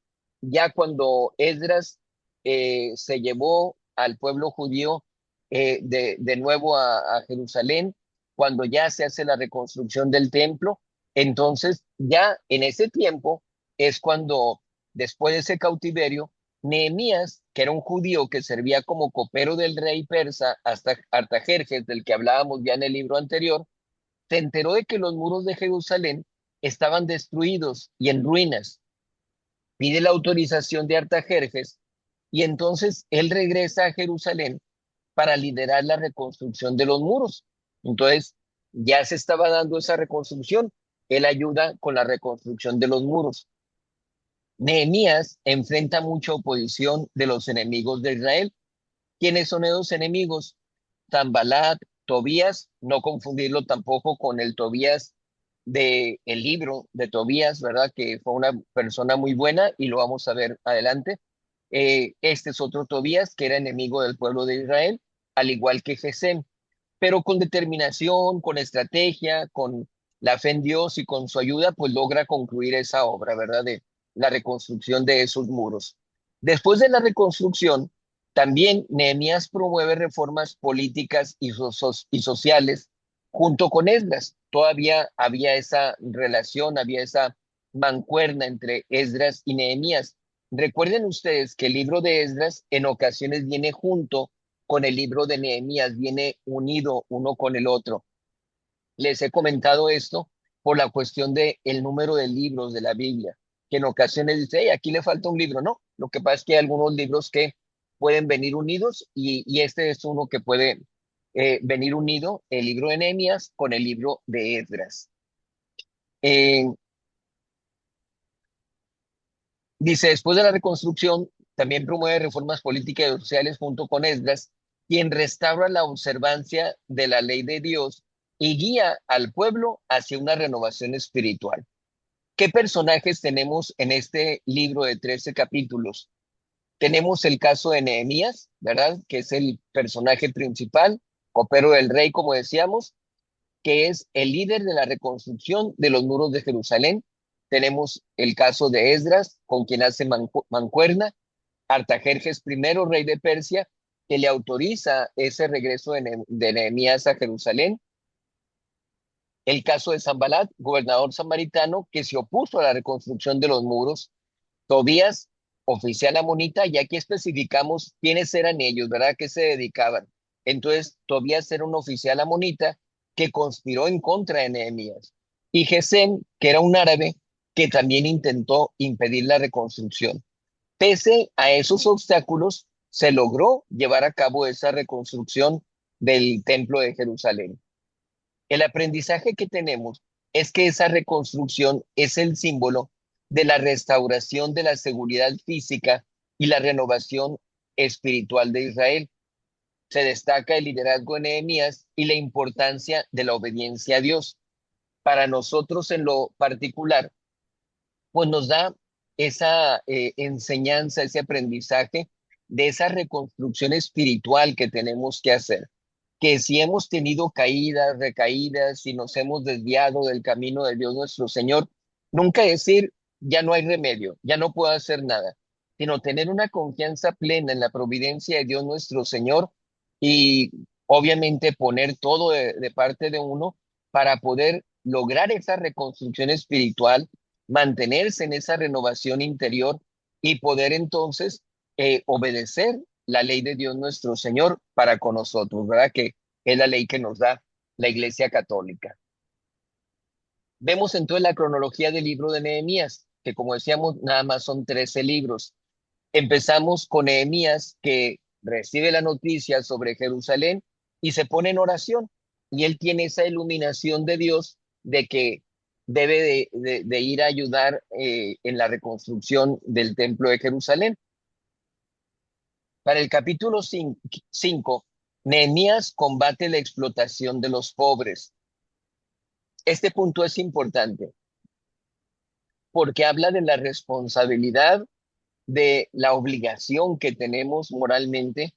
ya cuando Esdras se llevó al pueblo judío de nuevo a Jerusalén, cuando ya se hace la reconstrucción del templo, entonces ya en ese tiempo es cuando, después de ese cautiverio, Nehemías, que era un judío que servía como copero del rey persa hasta Artajerjes, del que hablábamos ya en el libro anterior, se enteró de que los muros de Jerusalén estaban destruidos y en ruinas. Pide la autorización de Artajerjes y entonces él regresa a Jerusalén para liderar la reconstrucción de los muros. Entonces, ya se estaba dando esa reconstrucción. Él ayuda con la reconstrucción de los muros. Nehemías enfrenta mucha oposición de los enemigos de Israel. ¿Quiénes son esos enemigos? Tambalat, Tobías, no confundirlo tampoco con el Tobías de el libro de Tobías, ¿verdad? Que fue una persona muy buena y lo vamos a ver adelante. Este es otro Tobías que era enemigo del pueblo de Israel, al igual que Gesem, pero con determinación, con estrategia, con la fe en Dios y con su ayuda, pues logra concluir esa obra, ¿verdad? De la reconstrucción de esos muros. Después de la reconstrucción, también Nehemías promueve reformas políticas y sociales junto con Esdras. Todavía había esa relación, había esa mancuerna entre Esdras y Nehemías. Recuerden ustedes que el libro de Esdras en ocasiones viene junto con el libro de Nehemías, viene unido uno con el otro. Les he comentado esto por la cuestión de el número de libros de la Biblia, que en ocasiones dice, hey, aquí le falta un libro, ¿no? Lo que pasa es que hay algunos libros que pueden venir unidos y este es uno que puede venir unido, el libro de Nehemías con el libro de Esdras. Eh, Dice, después de la reconstrucción, también promueve reformas políticas y sociales junto con Esdras, quien restaura la observancia de la ley de Dios y guía al pueblo hacia una renovación espiritual. ¿Qué personajes tenemos en este libro de 13 capítulos? Tenemos el caso de Nehemías, ¿verdad? Que es el personaje principal, copero del rey, como decíamos, que es el líder de la reconstrucción de los muros de Jerusalén. Tenemos el caso de Esdras, con quien hace mancuerna, Artajerjes I, rey de Persia, que le autoriza ese regreso de Nehemías a Jerusalén. El caso de Sanbalat, gobernador samaritano, que se opuso a la reconstrucción de los muros. Tobías, oficial amonita, ya que especificamos quiénes eran ellos, ¿verdad? ¿A qué se dedicaban? Entonces, Tobías era un oficial amonita que conspiró en contra de Nehemías. Y Gesem, que era un árabe, que también intentó impedir la reconstrucción. Pese a esos obstáculos, se logró llevar a cabo esa reconstrucción del Templo de Jerusalén. El aprendizaje que tenemos es que esa reconstrucción es el símbolo de la restauración de la seguridad física y la renovación espiritual de Israel. Se destaca el liderazgo de Nehemías y la importancia de la obediencia a Dios. Para nosotros en lo particular, pues nos da esa enseñanza, ese aprendizaje de esa reconstrucción espiritual que tenemos que hacer. Que si hemos tenido caídas, recaídas, si nos hemos desviado del camino de Dios nuestro Señor, nunca decir, ya no hay remedio, ya no puedo hacer nada, sino tener una confianza plena en la providencia de Dios nuestro Señor y obviamente poner todo de parte de uno para poder lograr esa reconstrucción espiritual, mantenerse en esa renovación interior y poder entonces obedecer la ley de Dios nuestro Señor para con nosotros, ¿verdad? Que es la ley que nos da la Iglesia Católica. Vemos entonces la cronología del libro de Nehemías, que como decíamos, nada más son 13 libros. Empezamos con Nehemías, que recibe la noticia sobre Jerusalén y se pone en oración. Y él tiene esa iluminación de Dios de que debe de ir a ayudar en la reconstrucción del templo de Jerusalén. Para el capítulo 5, Nehemías combate la explotación de los pobres. Este punto es importante porque habla de la responsabilidad, de la obligación que tenemos moralmente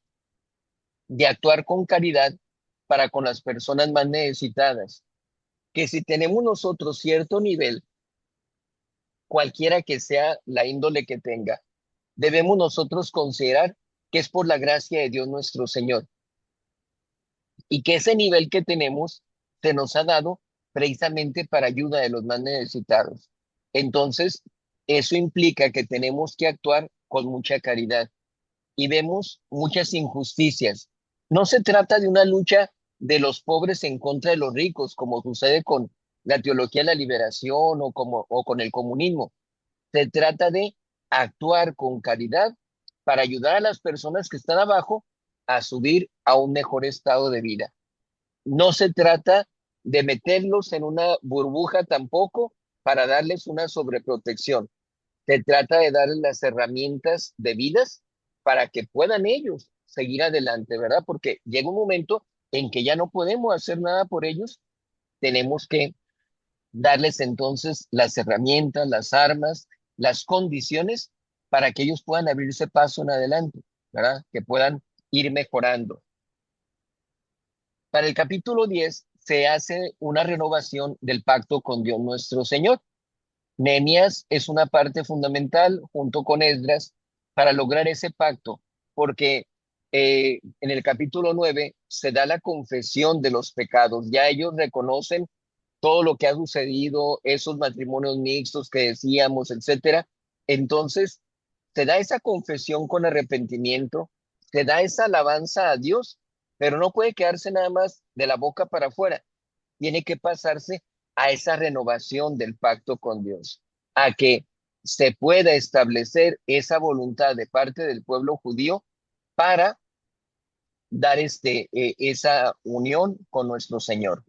de actuar con caridad para con las personas más necesitadas. Que si tenemos nosotros cierto nivel, cualquiera que sea la índole que tenga, debemos nosotros considerar que es por la gracia de Dios nuestro Señor y que ese nivel que tenemos se nos ha dado precisamente para ayuda de los más necesitados. Entonces, eso implica que tenemos que actuar con mucha caridad y vemos muchas injusticias. No se trata de una lucha de los pobres en contra de los ricos, como sucede con la teología de la liberación o con el comunismo. Se trata de actuar con caridad para ayudar a las personas que están abajo a subir a un mejor estado de vida. No se trata de meterlos en una burbuja tampoco para darles una sobreprotección. Se trata de darles las herramientas debidas para que puedan ellos seguir adelante, ¿verdad? Porque llega un momento en que ya no podemos hacer nada por ellos, tenemos que darles entonces las herramientas, las armas, las condiciones para que ellos puedan abrirse paso en adelante, ¿verdad? Que puedan ir mejorando. Para el capítulo 10 se hace una renovación del pacto con Dios nuestro Señor. Nehemías es una parte fundamental junto con Esdras para lograr ese pacto, porque en el capítulo 9 se da la confesión de los pecados. Ya ellos reconocen todo lo que ha sucedido, esos matrimonios mixtos que decíamos, etcétera. Entonces, se da esa confesión con arrepentimiento, se da esa alabanza a Dios, pero no puede quedarse nada más de la boca para afuera. Tiene que pasarse a esa renovación del pacto con Dios, a que se pueda establecer esa voluntad de parte del pueblo judío para dar esa unión con nuestro Señor.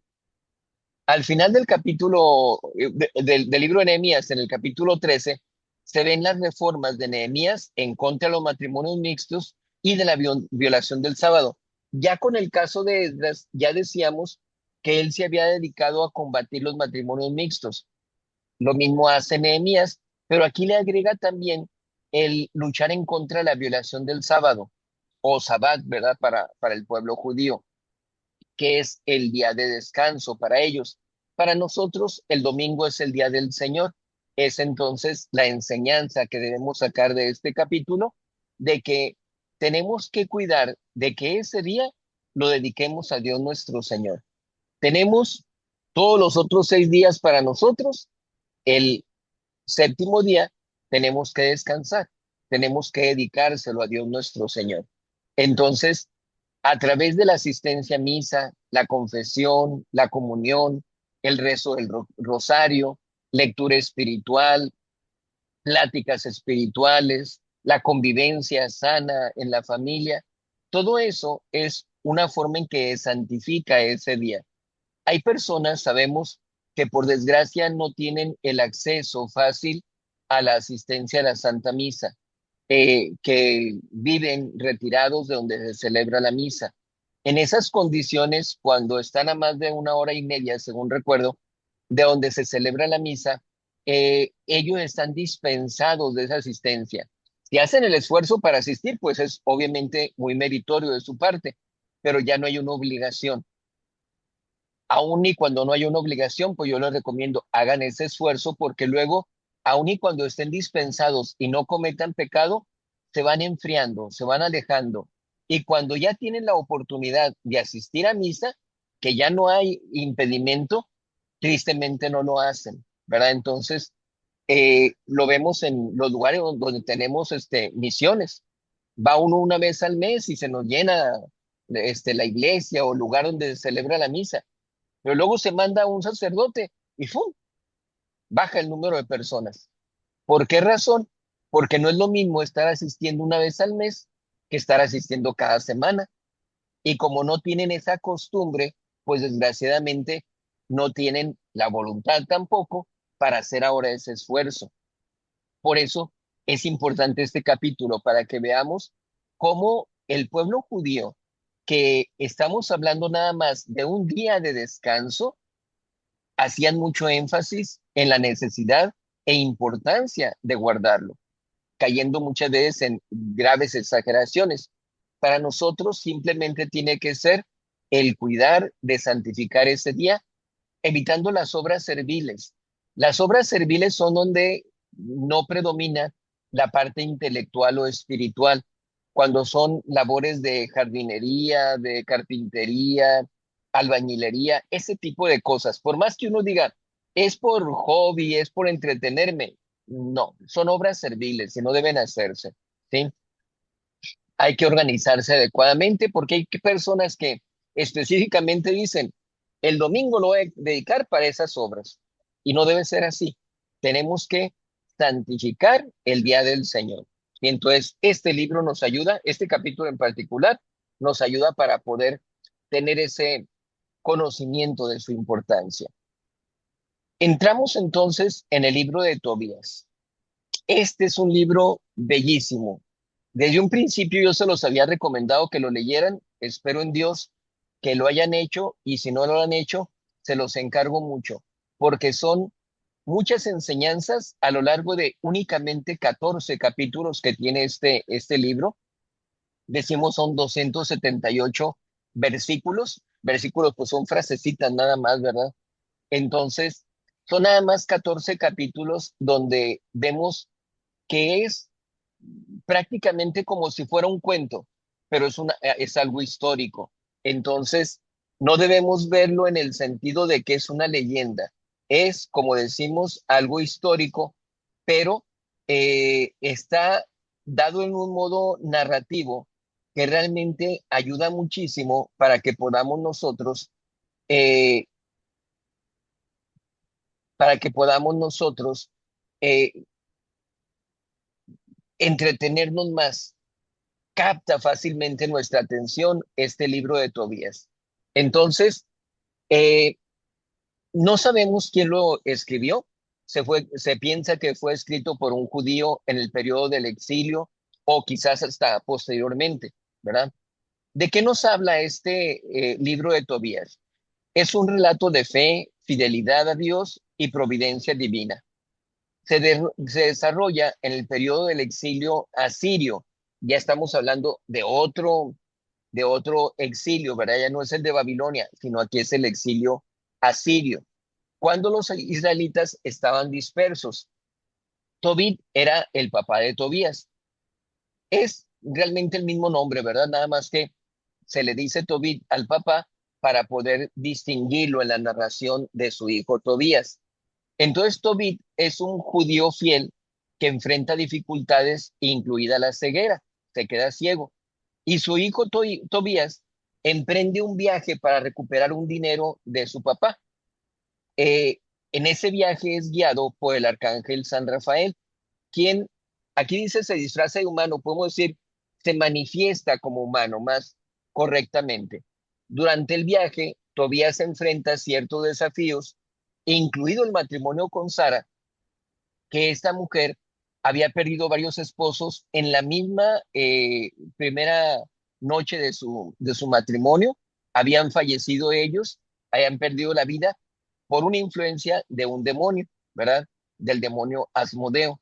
Al final del capítulo del libro de Nehemías, en el capítulo 13, se ven las reformas de Nehemías en contra de los matrimonios mixtos y de la violación del sábado. Ya con el caso de Esdras, ya decíamos que él se había dedicado a combatir los matrimonios mixtos. Lo mismo hace Nehemías, pero aquí le agrega también el luchar en contra de la violación del sábado o sabbat, ¿verdad? Para el pueblo judío, que es el día de descanso para ellos. Para nosotros, el domingo es el día del Señor. Es entonces la enseñanza que debemos sacar de este capítulo, de que tenemos que cuidar de que ese día lo dediquemos a Dios nuestro Señor. Tenemos todos los otros 6 días para nosotros. El séptimo día tenemos que descansar, tenemos que dedicárselo a Dios nuestro Señor. Entonces, a través de la asistencia a misa, la confesión, la comunión, el rezo del rosario, lectura espiritual, pláticas espirituales, la convivencia sana en la familia, todo eso es una forma en que santifica ese día. Hay personas, sabemos, que por desgracia no tienen el acceso fácil a la asistencia a la Santa Misa, que viven retirados de donde se celebra la misa. En esas condiciones, cuando están a más de 1 hora y media, según recuerdo, de donde se celebra la misa, ellos están dispensados de esa asistencia. Si hacen el esfuerzo para asistir, pues es obviamente muy meritorio de su parte, pero ya no hay una obligación. Aún y cuando no hay una obligación, pues yo les recomiendo hagan ese esfuerzo porque luego, aún y cuando estén dispensados y no cometan pecado, se van enfriando, se van alejando. Y cuando ya tienen la oportunidad de asistir a misa, que ya no hay impedimento, tristemente no lo hacen, ¿verdad? Entonces, lo vemos en los lugares donde tenemos misiones. Va uno una vez al mes y se nos llena la iglesia o el lugar donde se celebra la misa, pero luego se manda un sacerdote y ¡fum! Baja el número de personas. ¿Por qué razón? Porque no es lo mismo estar asistiendo una vez al mes que estar asistiendo cada semana. Y como no tienen esa costumbre, pues desgraciadamente no tienen la voluntad tampoco para hacer ahora ese esfuerzo. Por eso es importante este capítulo para que veamos cómo el pueblo judío, que estamos hablando nada más de un día de descanso, hacían mucho énfasis en la necesidad e importancia de guardarlo, cayendo muchas veces en graves exageraciones. Para nosotros simplemente tiene que ser el cuidar de santificar ese día, evitando las obras serviles. Las obras serviles son donde no predomina la parte intelectual o espiritual, cuando son labores de jardinería, de carpintería, albañilería, ese tipo de cosas. Por más que uno diga, es por hobby, es por entretenerme, no, son obras serviles y no deben hacerse, ¿sí? Hay que organizarse adecuadamente porque hay personas que específicamente dicen, el domingo lo voy a dedicar para esas obras. Y no debe ser así. Tenemos que santificar el día del Señor. Y entonces este libro nos ayuda, este capítulo en particular, nos ayuda para poder tener ese conocimiento de su importancia. Entramos entonces en el libro de Tobías. Este es un libro bellísimo. Desde un principio yo se los había recomendado que lo leyeran. Espero en Dios que lo hayan hecho y si no lo han hecho, se los encargo mucho, porque son muchas enseñanzas a lo largo de únicamente 14 capítulos que tiene este libro. Decimos son 278 versículos. Versículos pues son frasecitas nada más, ¿verdad? Entonces, son nada más 14 capítulos donde vemos que es prácticamente como si fuera un cuento, pero es algo histórico. Entonces, no debemos verlo en el sentido de que es una leyenda. Es, como decimos, algo histórico, pero está dado en un modo narrativo que realmente ayuda muchísimo eh, para que podamos nosotros eh, entretenernos más. Capta fácilmente nuestra atención este libro de Tobías. Entonces, eh, no sabemos quién lo escribió. Se piensa que fue escrito por un judío en el periodo del exilio o quizás hasta posteriormente, ¿verdad? ¿De qué nos habla este libro de Tobías? Es un relato de fe, fidelidad a Dios y providencia divina. se desarrolla en el periodo del exilio asirio. Ya estamos hablando de otro exilio, ¿verdad? Ya no es el de Babilonia, sino aquí es el exilio asirio. Cuando los israelitas estaban dispersos, Tobit era el papá de Tobías. Es realmente el mismo nombre, ¿verdad? Nada más que se le dice Tobit al papá para poder distinguirlo en la narración de su hijo Tobías. Entonces, Tobit es un judío fiel que enfrenta dificultades, incluida la ceguera, se queda ciego. Y su hijo Tobías emprende un viaje para recuperar un dinero de su papá. Eh, en ese viaje es guiado por el arcángel San Rafael, quien aquí dice se disfraza de humano, podemos decir se manifiesta como humano más correctamente. Durante el viaje, Tobías enfrenta ciertos desafíos, incluido el matrimonio con Sara, que esta mujer había perdido varios esposos en la misma primera noche de su matrimonio, habían fallecido ellos, habían perdido la vida por una influencia de un demonio, ¿verdad? Del demonio Asmodeo.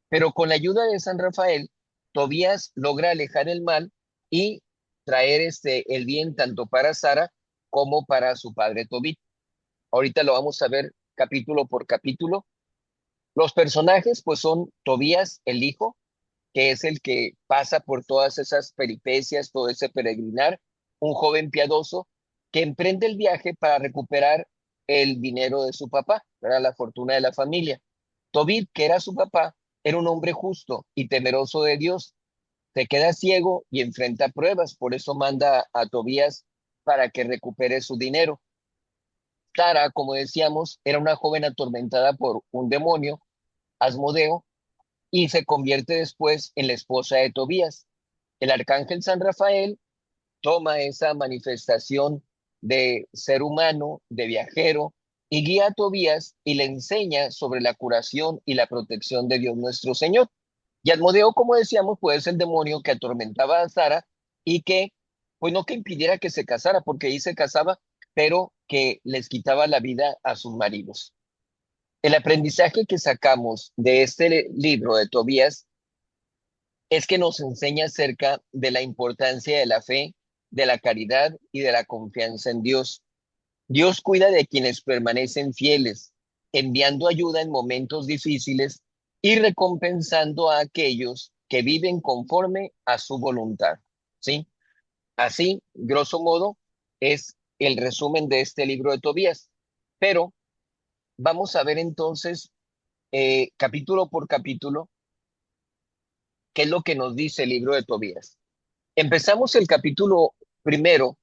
Pero con la ayuda de San Rafael, Tobías logra alejar el mal y traer el bien tanto para Sara como para su padre Tobit. Ahorita lo vamos a ver capítulo por capítulo. Los personajes pues son Tobías, el hijo, que es el que pasa por todas esas peripecias, todo ese peregrinar, un joven piadoso que emprende el viaje para recuperar el dinero de su papá, para la fortuna de la familia. Tobit, que era su papá, era un hombre justo y temeroso de Dios. Se queda ciego y enfrenta pruebas, por eso manda a Tobías para que recupere su dinero. Sara, como decíamos, era una joven atormentada por un demonio, Asmodeo, y se convierte después en la esposa de Tobías. El arcángel San Rafael toma esa manifestación de ser humano, de viajero, y guía a Tobías y le enseña sobre la curación y la protección de Dios nuestro Señor. Y Asmodeo, como decíamos, pues es el demonio que atormentaba a Sara y que, pues no que impidiera que se casara, porque ahí se casaba, pero que les quitaba la vida a sus maridos. El aprendizaje que sacamos de este libro de Tobías es que nos enseña acerca de la importancia de la fe, de la caridad y de la confianza en Dios. Dios cuida de quienes permanecen fieles, enviando ayuda en momentos difíciles y recompensando a aquellos que viven conforme a su voluntad. ¿Sí? Así, grosso modo, es el resumen de este libro de Tobías. Pero vamos a ver entonces, capítulo por capítulo, qué es lo que nos dice el libro de Tobías. Empezamos el capítulo primero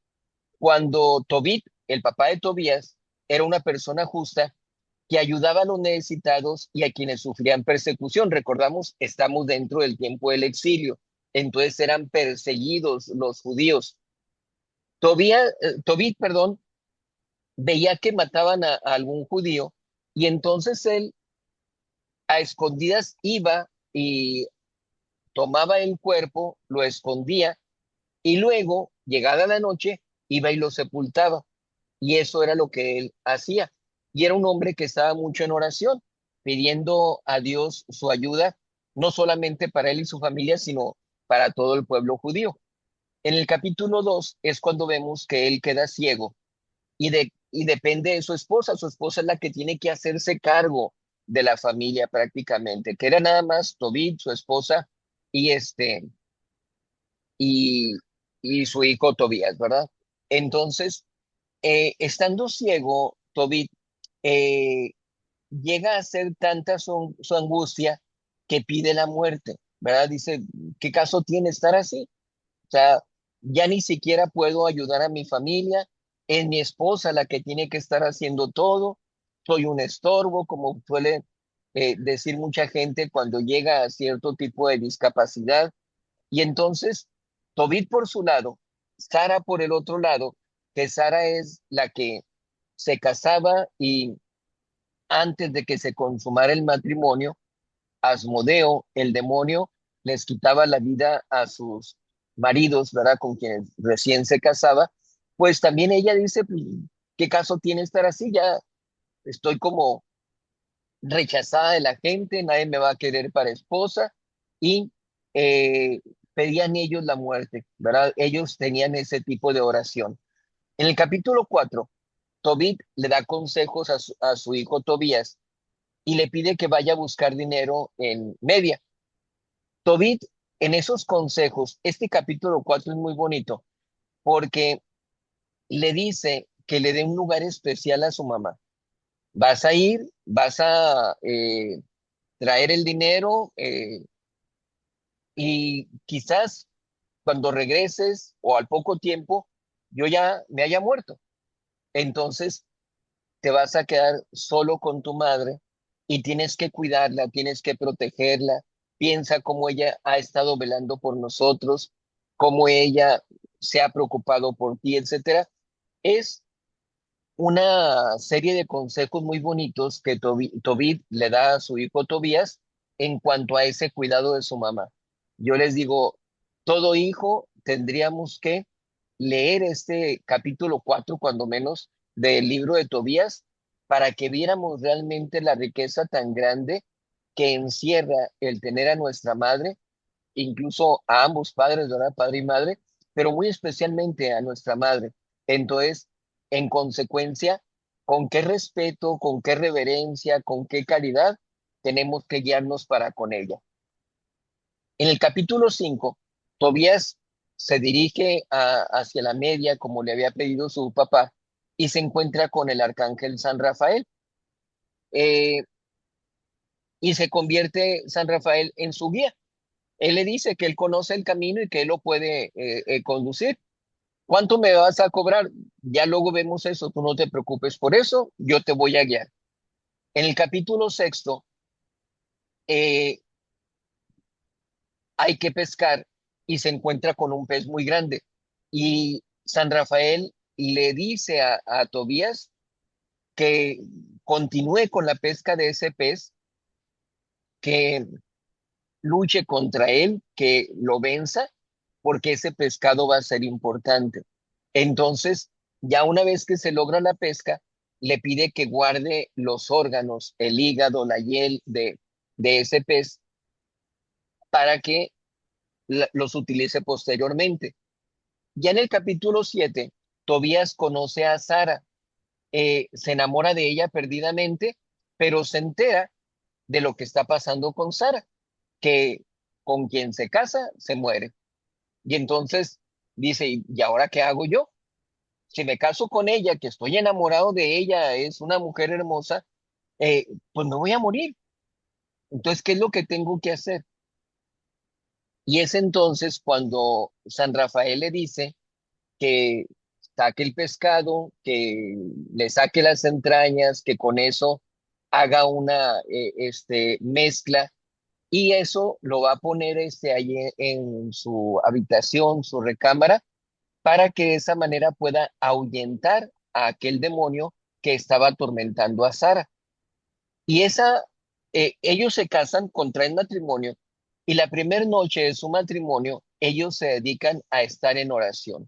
cuando Tobit, el papá de Tobías, era una persona justa que ayudaba a los necesitados y a quienes sufrían persecución. Recordamos, estamos dentro del tiempo del exilio, entonces eran perseguidos los judíos. Tobit, perdón, veía que mataban a algún judío y entonces él a escondidas iba y tomaba el cuerpo, lo escondía y luego, llegada la noche, iba y lo sepultaba. Y eso era lo que él hacía. Y era un hombre que estaba mucho en oración, pidiendo a Dios su ayuda, no solamente para él y su familia, sino para todo el pueblo judío. En el capítulo 2 es cuando vemos que él queda ciego y depende de su esposa. Su esposa es la que tiene que hacerse cargo de la familia prácticamente, que era nada más Tobit, su esposa, y y, y su hijo Tobías, ¿verdad? Entonces, estando ciego, Tobit eh, llega a ser tanta su angustia que pide la muerte, ¿verdad? Dice, ¿qué caso tiene estar así? O sea, ya ni siquiera puedo ayudar a mi familia, es mi esposa la que tiene que estar haciendo todo, soy un estorbo, como suele decir mucha gente cuando llega a cierto tipo de discapacidad. Y entonces, Tobit por su lado, Sara por el otro lado, que Sara es la que se casaba y antes de que se consumara el matrimonio, Asmodeo, el demonio, les quitaba la vida a sus maridos, ¿verdad? Con quienes recién se casaba, pues también ella dice, pues, ¿qué caso tiene estar así? Ya estoy como rechazada de la gente, nadie me va a querer para esposa y eh, pedían ellos la muerte, ¿verdad? Ellos tenían ese tipo de oración. En el capítulo 4, Tobit le da consejos a su hijo Tobías y le pide que vaya a buscar dinero en Media. Tobit, en esos consejos, este capítulo 4 es muy bonito porque le dice que le dé un lugar especial a su mamá. Vas a ir, vas a traer el dinero y quizás cuando regreses o al poco tiempo yo ya me haya muerto. Entonces te vas a quedar solo con tu madre y tienes que cuidarla, tienes que protegerla. Piensa cómo ella ha estado velando por nosotros, cómo ella se ha preocupado por ti, etcétera. Es una serie de consejos muy bonitos que Tobit le da a su hijo Tobías en cuanto a ese cuidado de su mamá. Yo les digo, todo hijo tendríamos que leer este capítulo 4 cuando menos, del libro de Tobías, para que viéramos realmente la riqueza tan grande que encierra el tener a nuestra madre, incluso a ambos padres, ¿verdad? Padre y madre, pero muy especialmente a nuestra madre. Entonces, en consecuencia, con qué respeto, con qué reverencia, con qué caridad tenemos que guiarnos para con ella. En el capítulo 5, Tobías se dirige hacia la Media, como le había pedido su papá, y se encuentra con el arcángel San Rafael. eh, y se convierte San Rafael en su guía. Él le dice que él conoce el camino y que él lo puede conducir. ¿Cuánto me vas a cobrar? Ya luego vemos eso, tú no te preocupes por eso, yo te voy a guiar. En el capítulo 6 eh, hay que pescar y se encuentra con un pez muy grande. Y San Rafael le dice a Tobías que continúe con la pesca de ese pez, que luche contra él, que lo venza, porque ese pescado va a ser importante. Entonces, ya una vez que se logra la pesca, le pide que guarde los órganos, el hígado, la hiel de ese pez para que los utilice posteriormente. Ya en el capítulo 7, Tobías conoce a Sara, se enamora de ella perdidamente, pero se entera de lo que está pasando con Sara, que con quien se casa se muere. Y entonces dice, ¿y ahora qué hago yo? Si me caso con ella, que estoy enamorado de ella, es una mujer hermosa, pues me voy a morir. Entonces, ¿qué es lo que tengo que hacer? Y es entonces cuando San Rafael le dice que saque el pescado, que le saque las entrañas, que con eso haga una mezcla y eso lo va a poner ahí en su habitación, su recámara, para que de esa manera pueda ahuyentar a aquel demonio que estaba atormentando a Sara. Y ellos se casan, contraen matrimonio, y la primera noche de su matrimonio, ellos se dedican a estar en oración.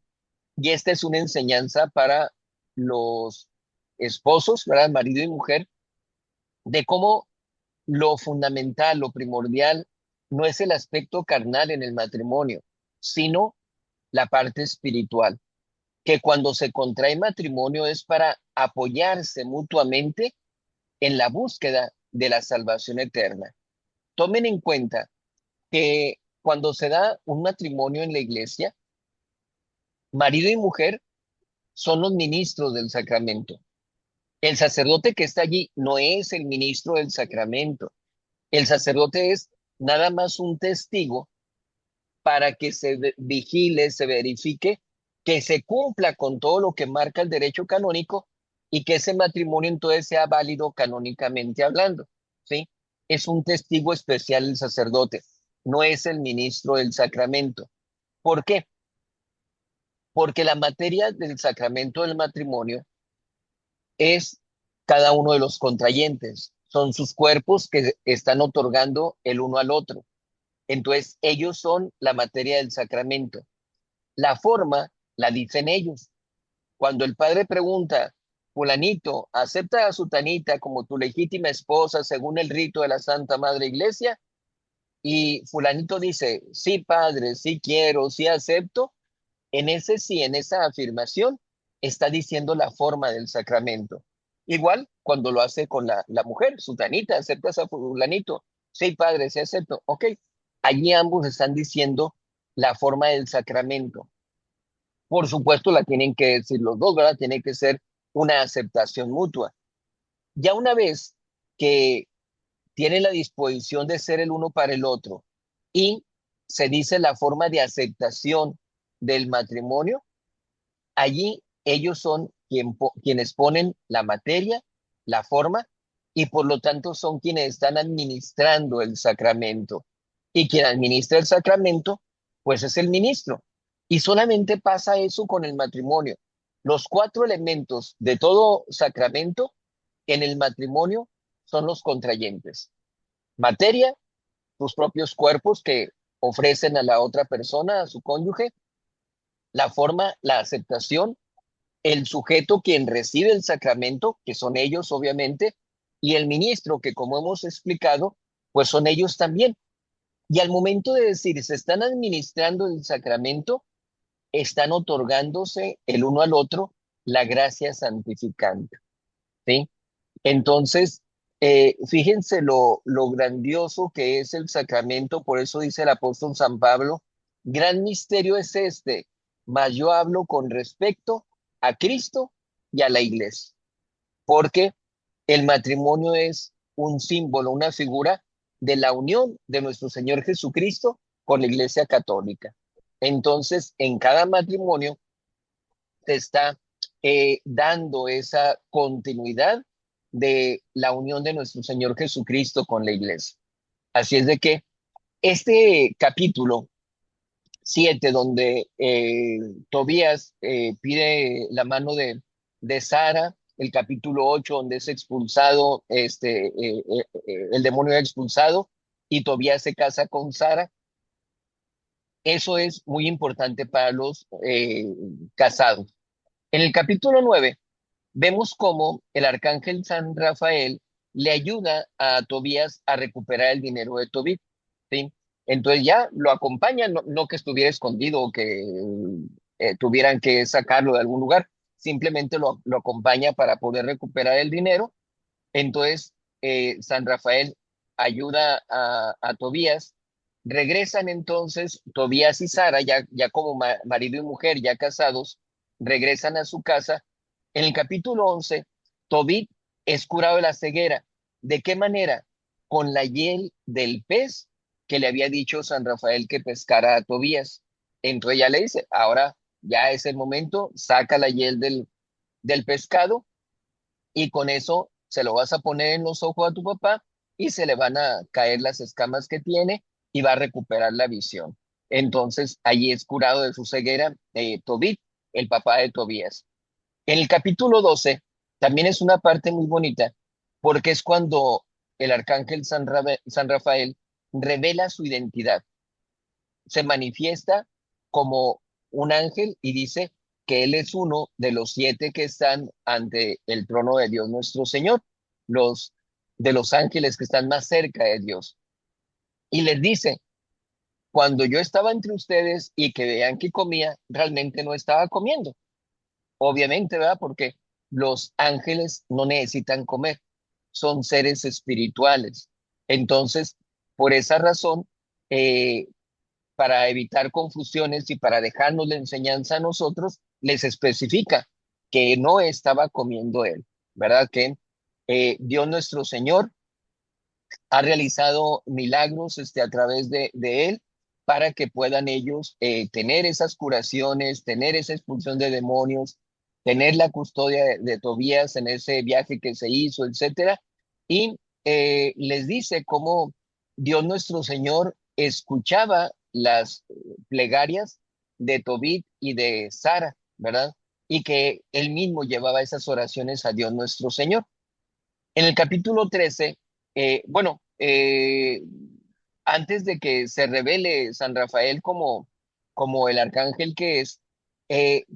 Y esta es una enseñanza para los esposos, ¿verdad? Marido y mujer, de cómo lo fundamental, lo primordial, no es el aspecto carnal en el matrimonio, sino la parte espiritual, que cuando se contrae matrimonio es para apoyarse mutuamente en la búsqueda de la salvación eterna. Tomen en cuenta que cuando se da un matrimonio en la iglesia, marido y mujer son los ministros del sacramento. El sacerdote que está allí no es el ministro del sacramento. El sacerdote es nada más un testigo para que vigile, se verifique, que se cumpla con todo lo que marca el derecho canónico y que ese matrimonio entonces sea válido canónicamente hablando, ¿sí? Es un testigo especial el sacerdote, no es el ministro del sacramento. ¿Por qué? Porque la materia del sacramento del matrimonio es cada uno de los contrayentes, son sus cuerpos que están otorgando el uno al otro. Entonces, ellos son la materia del sacramento. La forma la dicen ellos. Cuando el padre pregunta, fulanito, acepta a Sutanita como tu legítima esposa según el rito de la Santa Madre Iglesia, y fulanito dice, sí, padre, sí quiero, sí acepto, en ese sí, en esa afirmación, está diciendo la forma del sacramento. Igual cuando lo hace con la mujer, Sutanita, ¿aceptas a fulanito? Sí, padre, sí acepto. Ok, allí ambos están diciendo la forma del sacramento. Por supuesto, la tienen que decir los dos, ¿verdad? Tiene que ser una aceptación mutua. Ya una vez que tienen la disposición de ser el uno para el otro y se dice la forma de aceptación del matrimonio, allí ellos son quienes ponen la materia, la forma, y por lo tanto son quienes están administrando el sacramento. Y quien administra el sacramento, pues es el ministro. Y solamente pasa eso con el matrimonio. Los cuatro elementos de todo sacramento en el matrimonio son los contrayentes. Materia, tus propios cuerpos que ofrecen a la otra persona, a su cónyuge, la forma, la aceptación, el sujeto quien recibe el sacramento, que son ellos obviamente, y el ministro, que como hemos explicado, pues son ellos también. Y al momento de decir, se están administrando el sacramento, están otorgándose el uno al otro la gracia santificante, ¿sí? Entonces, fíjense lo grandioso que es el sacramento, por eso dice el apóstol San Pablo, gran misterio es este, mas yo hablo con respecto a Cristo y a la iglesia, porque el matrimonio es un símbolo, una figura de la unión de nuestro Señor Jesucristo con la iglesia católica. Entonces, en cada matrimonio te está dando esa continuidad de la unión de nuestro Señor Jesucristo con la iglesia. Así es de que este capítulo 7, donde Tobías pide la mano de Sara, el capítulo 8, donde es expulsado, el demonio es expulsado y Tobías se casa con Sara, eso es muy importante para los casados. En el capítulo 9 vemos cómo el arcángel San Rafael le ayuda a Tobías a recuperar el dinero de Tobit, ¿sí? Entonces ya lo acompaña, no, no que estuviera escondido o que tuvieran que sacarlo de algún lugar, simplemente lo acompaña para poder recuperar el dinero. Entonces San Rafael ayuda a Tobías, regresan entonces Tobías y Sara, ya como marido y mujer, ya casados, regresan a su casa. En el capítulo 11, Tobit es curado de la ceguera. ¿De qué manera? Con la hiel del pez que le había dicho San Rafael que pescara a Tobías. Entonces ya le dice, ahora ya es el momento, saca la hiel del pescado y con eso se lo vas a poner en los ojos a tu papá y se le van a caer las escamas que tiene y va a recuperar la visión. Entonces allí es curado de su ceguera Tobit, el papá de Tobías. En el capítulo 12 también es una parte muy bonita porque es cuando el arcángel San Rafael revela su identidad, se manifiesta como un ángel y dice que él es uno de los siete que están ante el trono de Dios nuestro Señor, los de los ángeles que están más cerca de Dios. Y les dice, cuando yo estaba entre ustedes y que vean que comía, realmente no estaba comiendo. Obviamente, ¿verdad? Porque los ángeles no necesitan comer, son seres espirituales. Entonces, por esa razón, eh, para evitar confusiones y para dejarnos la enseñanza a nosotros, les especifica que no estaba comiendo él, ¿verdad? Que Dios nuestro Señor ha realizado milagros a través de él para que puedan ellos tener esas curaciones, tener esa expulsión de demonios, tener la custodia de Tobías en ese viaje que se hizo, etcétera. Y les dice cómo Dios nuestro Señor escuchaba las plegarias de Tobit y de Sara, ¿verdad? Y que él mismo llevaba esas oraciones a Dios nuestro Señor. En el capítulo 13, bueno, antes de que se revele San Rafael como el arcángel que es,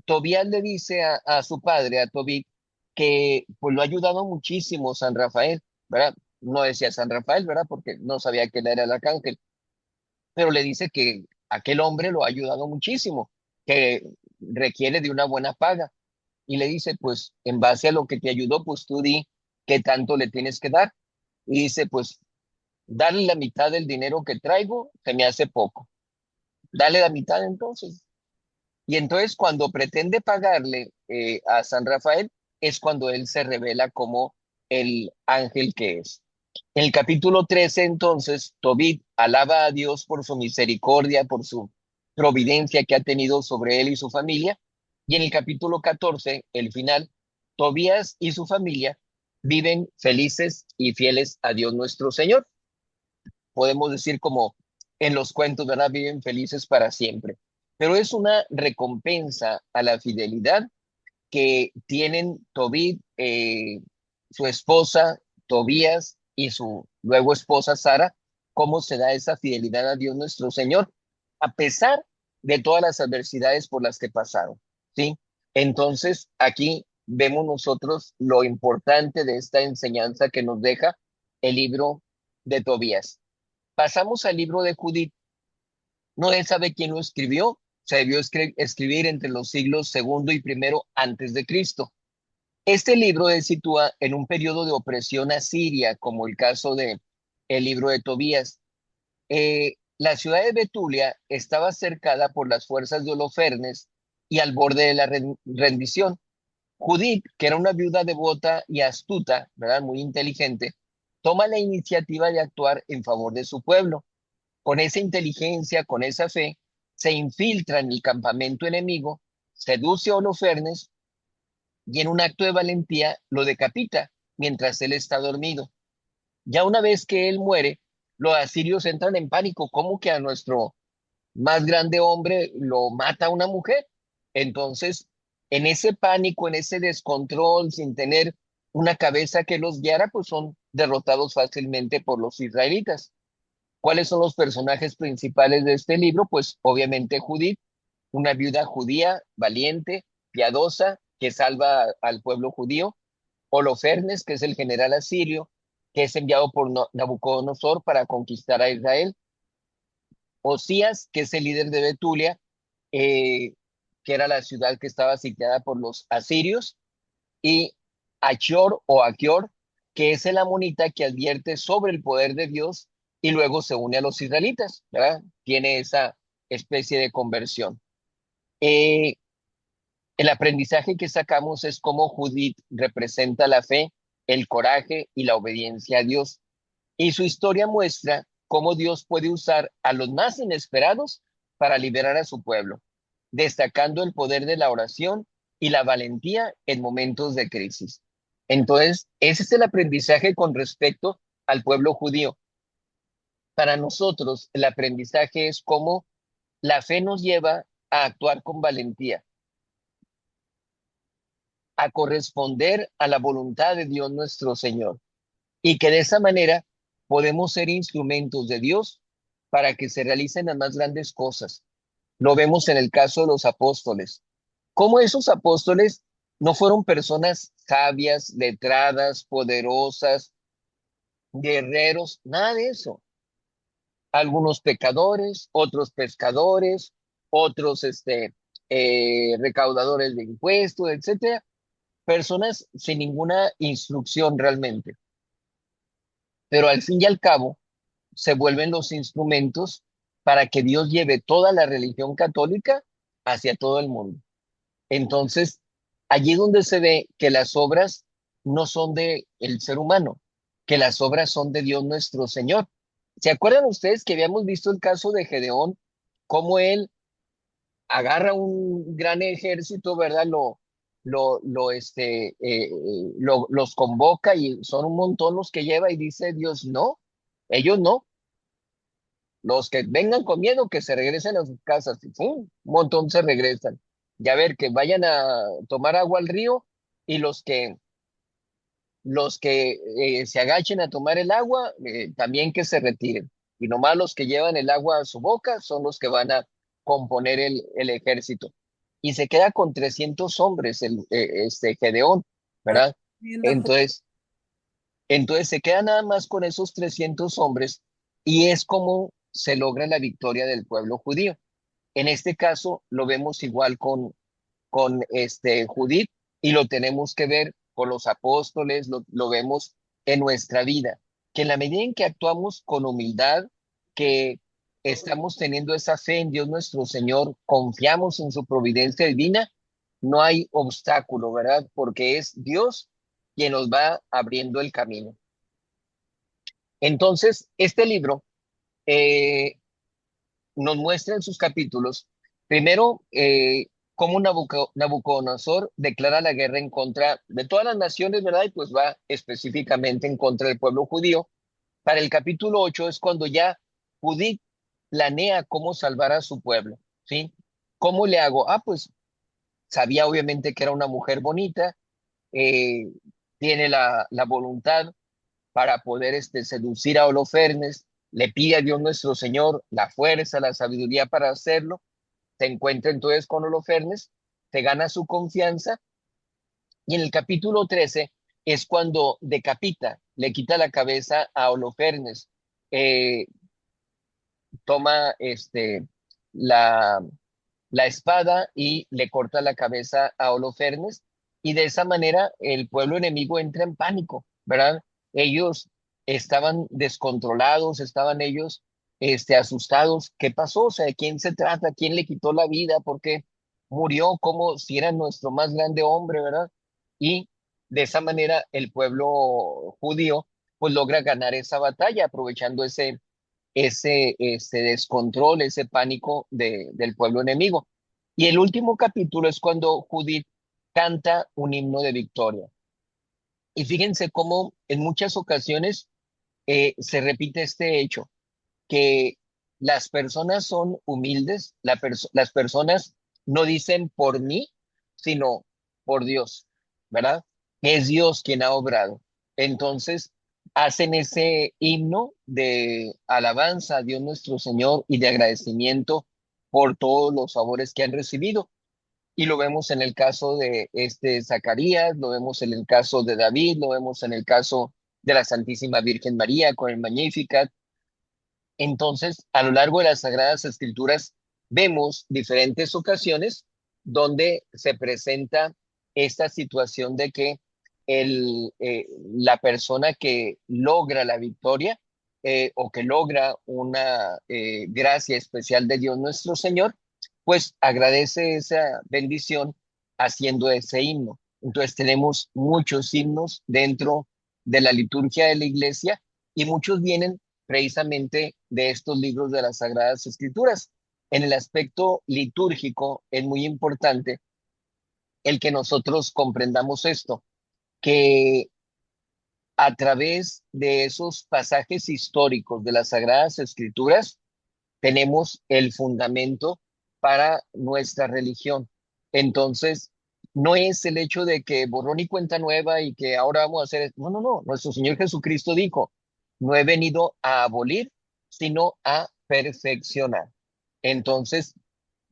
Tobías le dice a su padre, a Tobit, que pues lo ha ayudado muchísimo San Rafael, ¿verdad? No decía San Rafael, ¿verdad? Porque no sabía que él era el arcángel, pero le dice que aquel hombre lo ha ayudado muchísimo, que requiere de una buena paga. Y le dice, pues en base a lo que te ayudó, pues tú di qué tanto le tienes que dar. Y dice, pues darle la mitad del dinero que traigo se me hace poco. Dale la mitad entonces. Y entonces cuando pretende pagarle a San Rafael, es cuando él se revela como el ángel que es. En el capítulo 13, entonces, Tobit alaba a Dios por su misericordia, por su providencia que ha tenido sobre él y su familia. Y en el capítulo 14, el final, Tobías y su familia viven felices y fieles a Dios nuestro Señor. Podemos decir como en los cuentos, ¿verdad? Viven felices para siempre. Pero es una recompensa a la fidelidad que tienen Tobit, su esposa, Tobías y su luego esposa Sara, cómo se da esa fidelidad a Dios nuestro Señor, a pesar de todas las adversidades por las que pasaron, ¿sí? Entonces, aquí vemos nosotros lo importante de esta enseñanza que nos deja el libro de Tobías. Pasamos al libro de Judith. No se sabe quién lo escribió. Se debió escribir entre los siglos segundo y primero antes de Cristo. Este libro se sitúa en un periodo de opresión asiria, como el caso de el libro de Tobías. La ciudad de Betulia estaba cercada por las fuerzas de Holofernes y al borde de la rendición. Judith, que era una viuda devota y astuta, ¿verdad? Muy inteligente, toma la iniciativa de actuar en favor de su pueblo. Con esa inteligencia, con esa fe, se infiltra en el campamento enemigo, seduce a Holofernes y en un acto de valentía lo decapita mientras él está dormido. Ya una vez que él muere, los asirios entran en pánico. ¿Cómo que a nuestro más grande hombre lo mata una mujer? Entonces, en ese pánico, en ese descontrol, sin tener una cabeza que los guiara, pues son derrotados fácilmente por los israelitas. ¿Cuáles son los personajes principales de este libro? Pues obviamente Judith, una viuda judía, valiente, piadosa, que salva al pueblo judío. Holofernes, que es el general asirio, que es enviado por Nabucodonosor para conquistar a Israel. Osías, que es el líder de Betulia, eh, que era la ciudad que estaba sitiada por los asirios. Y Achior o Achior, que es el amonita que advierte sobre el poder de Dios y luego se une a los israelitas, ¿verdad? Tiene esa especie de conversión. Eh, el aprendizaje que sacamos es cómo Judith representa la fe, el coraje y la obediencia a Dios. Y su historia muestra cómo Dios puede usar a los más inesperados para liberar a su pueblo, destacando el poder de la oración y la valentía en momentos de crisis. Entonces, ese es el aprendizaje con respecto al pueblo judío. Para nosotros, el aprendizaje es cómo la fe nos lleva a actuar con valentía, a corresponder a la voluntad de Dios nuestro Señor, y que de esa manera podemos ser instrumentos de Dios para que se realicen las más grandes cosas. Lo vemos en el caso de los apóstoles. Cómo esos apóstoles no fueron personas sabias, letradas, poderosas, guerreros, nada de eso. Algunos pecadores, otros pescadores, otros recaudadores de impuestos, etcétera. Personas sin ninguna instrucción realmente. Pero al fin y al cabo, se vuelven los instrumentos para que Dios lleve toda la religión católica hacia todo el mundo. Entonces, allí donde se ve que las obras no son de el ser humano, que las obras son de Dios nuestro Señor. ¿Se acuerdan ustedes que habíamos visto el caso de Gedeón, cómo él agarra un gran ejército, ¿verdad? Los convoca y son un montón los que lleva y dice Dios, no, ellos no. Los que vengan con miedo, que se regresen a sus casas. Y ¡fum! Un montón se regresan. Ya ver, que vayan a tomar agua al río y los que se agachen a tomar el agua, también que se retiren. Y nomás los que llevan el agua a su boca son los que van a componer el ejército. Y se queda con 300 hombres este Gedeón. ¿verdad? Tremenda fuerza. Entonces, entonces se queda nada más con esos 300 hombres y es como se logra la victoria del pueblo judío. En este caso lo vemos igual con Judith y lo tenemos que ver con los apóstoles, lo vemos en nuestra vida, que en la medida en que actuamos con humildad, que estamos teniendo esa fe en Dios nuestro Señor, confiamos en su providencia divina, no hay obstáculo, ¿verdad? Porque es Dios quien nos va abriendo el camino. Entonces, este libro eh, nos muestra en sus capítulos, primero, cómo Nabucodonosor declara la guerra en contra de todas las naciones, ¿verdad? Y pues va específicamente en contra del pueblo judío. Para el capítulo 8 es cuando ya Judith planea cómo salvar a su pueblo, ¿sí? ¿Cómo le hago? Ah, pues sabía obviamente que era una mujer bonita, eh, tiene la voluntad para poder seducir a Holofernes, le pide a Dios nuestro Señor la fuerza, la sabiduría para hacerlo, se encuentra entonces con Holofernes, se gana su confianza y en el capítulo 13 es cuando decapita, le quita la cabeza a Holofernes, eh, toma la, la espada y le corta la cabeza a Holofernes y de esa manera el pueblo enemigo entra en pánico, ¿verdad? Ellos estaban descontrolados, estaban ellos asustados. ¿Qué pasó? O sea, ¿de quién se trata? ¿Quién le quitó la vida? ¿Por qué murió como si era nuestro más grande hombre, ¿verdad? Y de esa manera el pueblo judío pues logra ganar esa batalla aprovechando ese descontrol, ese pánico del pueblo enemigo. Y el último capítulo es cuando Judith canta un himno de victoria. Y fíjense cómo en muchas ocasiones se repite este hecho, que las personas son humildes, las personas no dicen por mí, sino por Dios, ¿verdad? Es Dios quien ha obrado. Entonces, hacen ese himno de alabanza a Dios nuestro Señor y de agradecimiento por todos los favores que han recibido. Y lo vemos en el caso de Zacarías, lo vemos en el caso de David, lo vemos en el caso de la Santísima Virgen María con el Magnificat. Entonces, a lo largo de las Sagradas Escrituras, vemos diferentes ocasiones donde se presenta esta situación de que la persona que logra la victoria o que logra una gracia especial de Dios nuestro Señor, pues agradece esa bendición haciendo ese himno. Entonces tenemos muchos himnos dentro de la liturgia de la iglesia y muchos vienen precisamente de estos libros de las Sagradas Escrituras. En el aspecto litúrgico es muy importante el que nosotros comprendamos esto, que a través de esos pasajes históricos de las Sagradas Escrituras tenemos el fundamento para nuestra religión. Entonces, no es el hecho de que borrón y cuenta nueva y que ahora vamos a hacer, no, no, no, nuestro Señor Jesucristo dijo, no he venido a abolir, sino a perfeccionar. Entonces,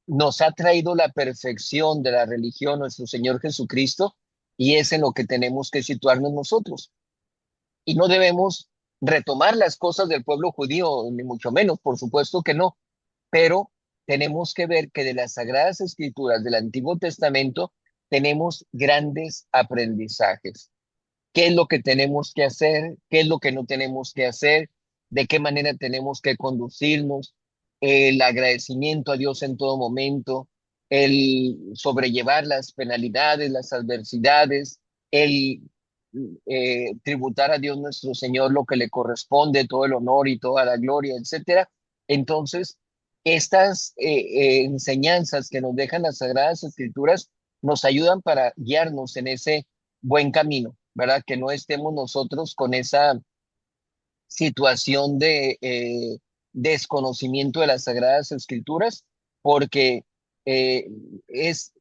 nos ha traído la perfección de la religión nuestro Señor Jesucristo y es en lo que tenemos que situarnos nosotros. Y no debemos retomar las cosas del pueblo judío, ni mucho menos, por supuesto que no, pero tenemos que ver que de las Sagradas Escrituras del Antiguo Testamento tenemos grandes aprendizajes. ¿Qué es lo que tenemos que hacer? ¿Qué es lo que no tenemos que hacer? ¿De qué manera tenemos que conducirnos? El agradecimiento a Dios en todo momento, el sobrellevar las penalidades, las adversidades, el tributar a Dios nuestro Señor lo que le corresponde, todo el honor y toda la gloria, etcétera. Entonces, estas enseñanzas que nos dejan las Sagradas Escrituras nos ayudan para guiarnos en ese buen camino, ¿verdad? Que no estemos nosotros con esa situación de desconocimiento de las Sagradas Escrituras, porque eh, es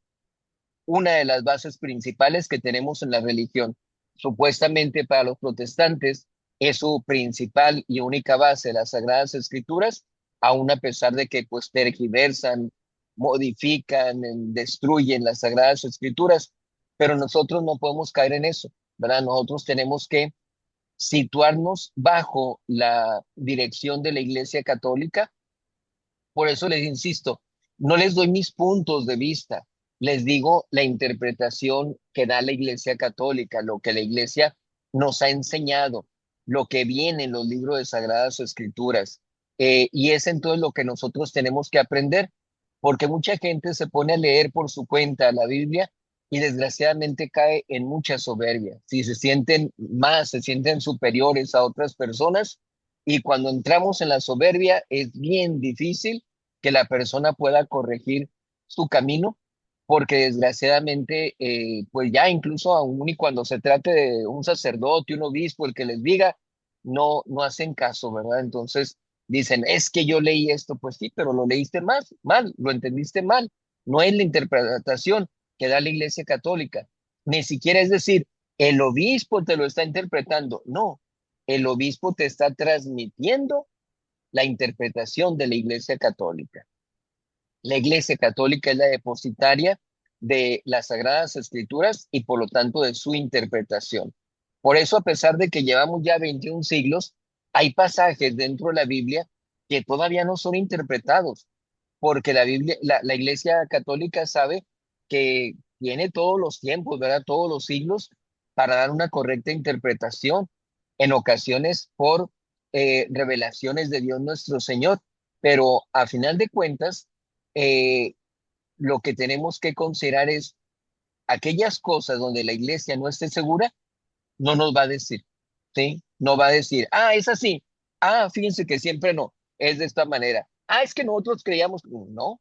una de las bases principales que tenemos en la religión. Supuestamente para los protestantes es su principal y única base las Sagradas Escrituras, aun a pesar de que pues tergiversan, modifican, destruyen las Sagradas Escrituras. pero nosotros no podemos caer en eso, ¿verdad? Nosotros tenemos que situarnos bajo la dirección de la Iglesia Católica. Por eso les insisto, no les doy mis puntos de vista, les digo la interpretación que da la Iglesia Católica, lo que la Iglesia nos ha enseñado, lo que viene en los libros de Sagradas Escrituras. Y es entonces lo que nosotros tenemos que aprender, porque mucha gente se pone a leer por su cuenta la Biblia y desgraciadamente cae en mucha soberbia. Si se sienten más, se sienten superiores a otras personas, y cuando entramos en la soberbia es bien difícil que la persona pueda corregir su camino, porque desgraciadamente, pues ya incluso aún y cuando se trate de un sacerdote, un obispo, el que les diga, no hacen caso, ¿verdad? Entonces dicen, es que yo leí esto, pues sí, pero lo leíste mal, lo entendiste mal. No es la interpretación que da la Iglesia Católica, ni siquiera es decir, el obispo te lo está interpretando, no, el obispo te está transmitiendo la interpretación de la Iglesia Católica. La Iglesia Católica es la depositaria de las Sagradas Escrituras y por lo tanto de su interpretación. Por eso, a pesar de que llevamos ya 21 siglos, hay pasajes dentro de la Biblia que todavía no son interpretados, porque la Biblia, la Iglesia Católica sabe que tiene todos los tiempos, ¿verdad? Todos los siglos para dar una correcta interpretación, en ocasiones por revelaciones de Dios nuestro Señor, pero a final de cuentas, eh, lo que tenemos que considerar es aquellas cosas donde la iglesia no esté segura, no nos va a decir, ¿sí? No va a decir, es así, fíjense que siempre no, es de esta manera, es que nosotros creíamos, no,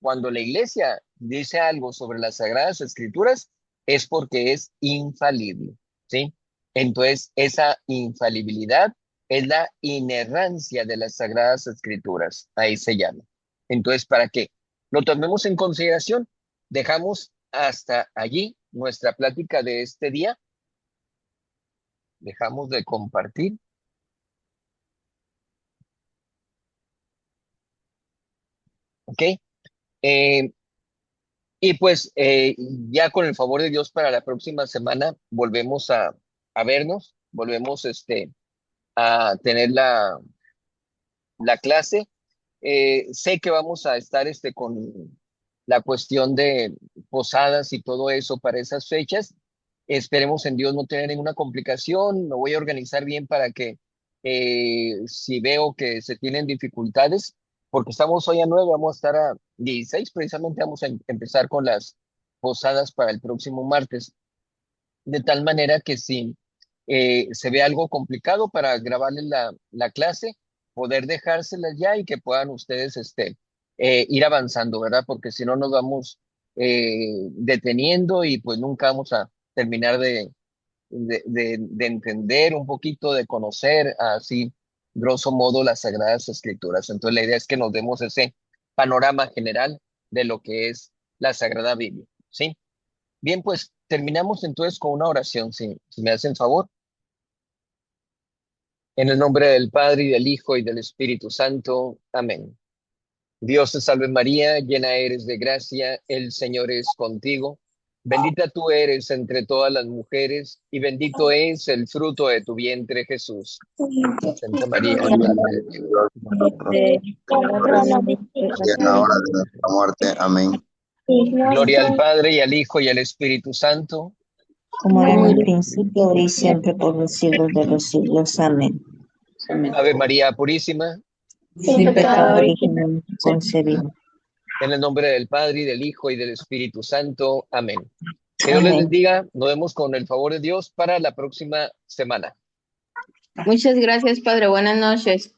cuando la iglesia dice algo sobre las Sagradas Escrituras, es porque es infalible, ¿sí? Entonces, esa infalibilidad es la inerrancia de las Sagradas Escrituras, ahí se llama. Entonces, ¿para qué? Lo tomemos en consideración. Dejamos hasta allí nuestra plática de este día. Dejamos de compartir, ¿ok? Eh, y pues ya con el favor de Dios para la próxima semana volvemos a vernos, volvemos a tener la clase. Sé que vamos a estar con la cuestión de posadas y todo eso para esas fechas. Esperemos en Dios no tener ninguna complicación. Me voy a organizar bien para que si veo que se tienen dificultades, porque estamos hoy a 9, vamos a estar a 16, precisamente vamos a empezar con las posadas para el próximo martes, de tal manera que si se ve algo complicado para grabarles la clase, poder dejárselas ya y que puedan ustedes ir avanzando, ¿verdad? Porque si no nos vamos deteniendo y pues nunca vamos a terminar de entender un poquito, de conocer así, grosso modo, las Sagradas Escrituras. Entonces la idea es que nos demos ese panorama general de lo que es la Sagrada Biblia, ¿sí? Bien, pues terminamos entonces con una oración, si me hacen favor. En el nombre del Padre y del Hijo y del Espíritu Santo. Amén. Dios te salve María, llena eres de gracia, el Señor es contigo. Bendita tú eres entre todas las mujeres y bendito es el fruto de tu vientre, Jesús. Santa María, Madre de Dios. Y en la hora de nuestra muerte. Amén. Gloria al Padre y al Hijo y al Espíritu Santo. Como en el principio, ahora y siempre, por los siglos de los siglos. Amén. Ave María Purísima. Sin pecado original concebido. En el nombre del Padre y del Hijo y del Espíritu Santo. Amén. Que Dios les Amén. bendiga. Nos vemos con el favor de Dios para la próxima semana. Muchas gracias, Padre. Buenas noches.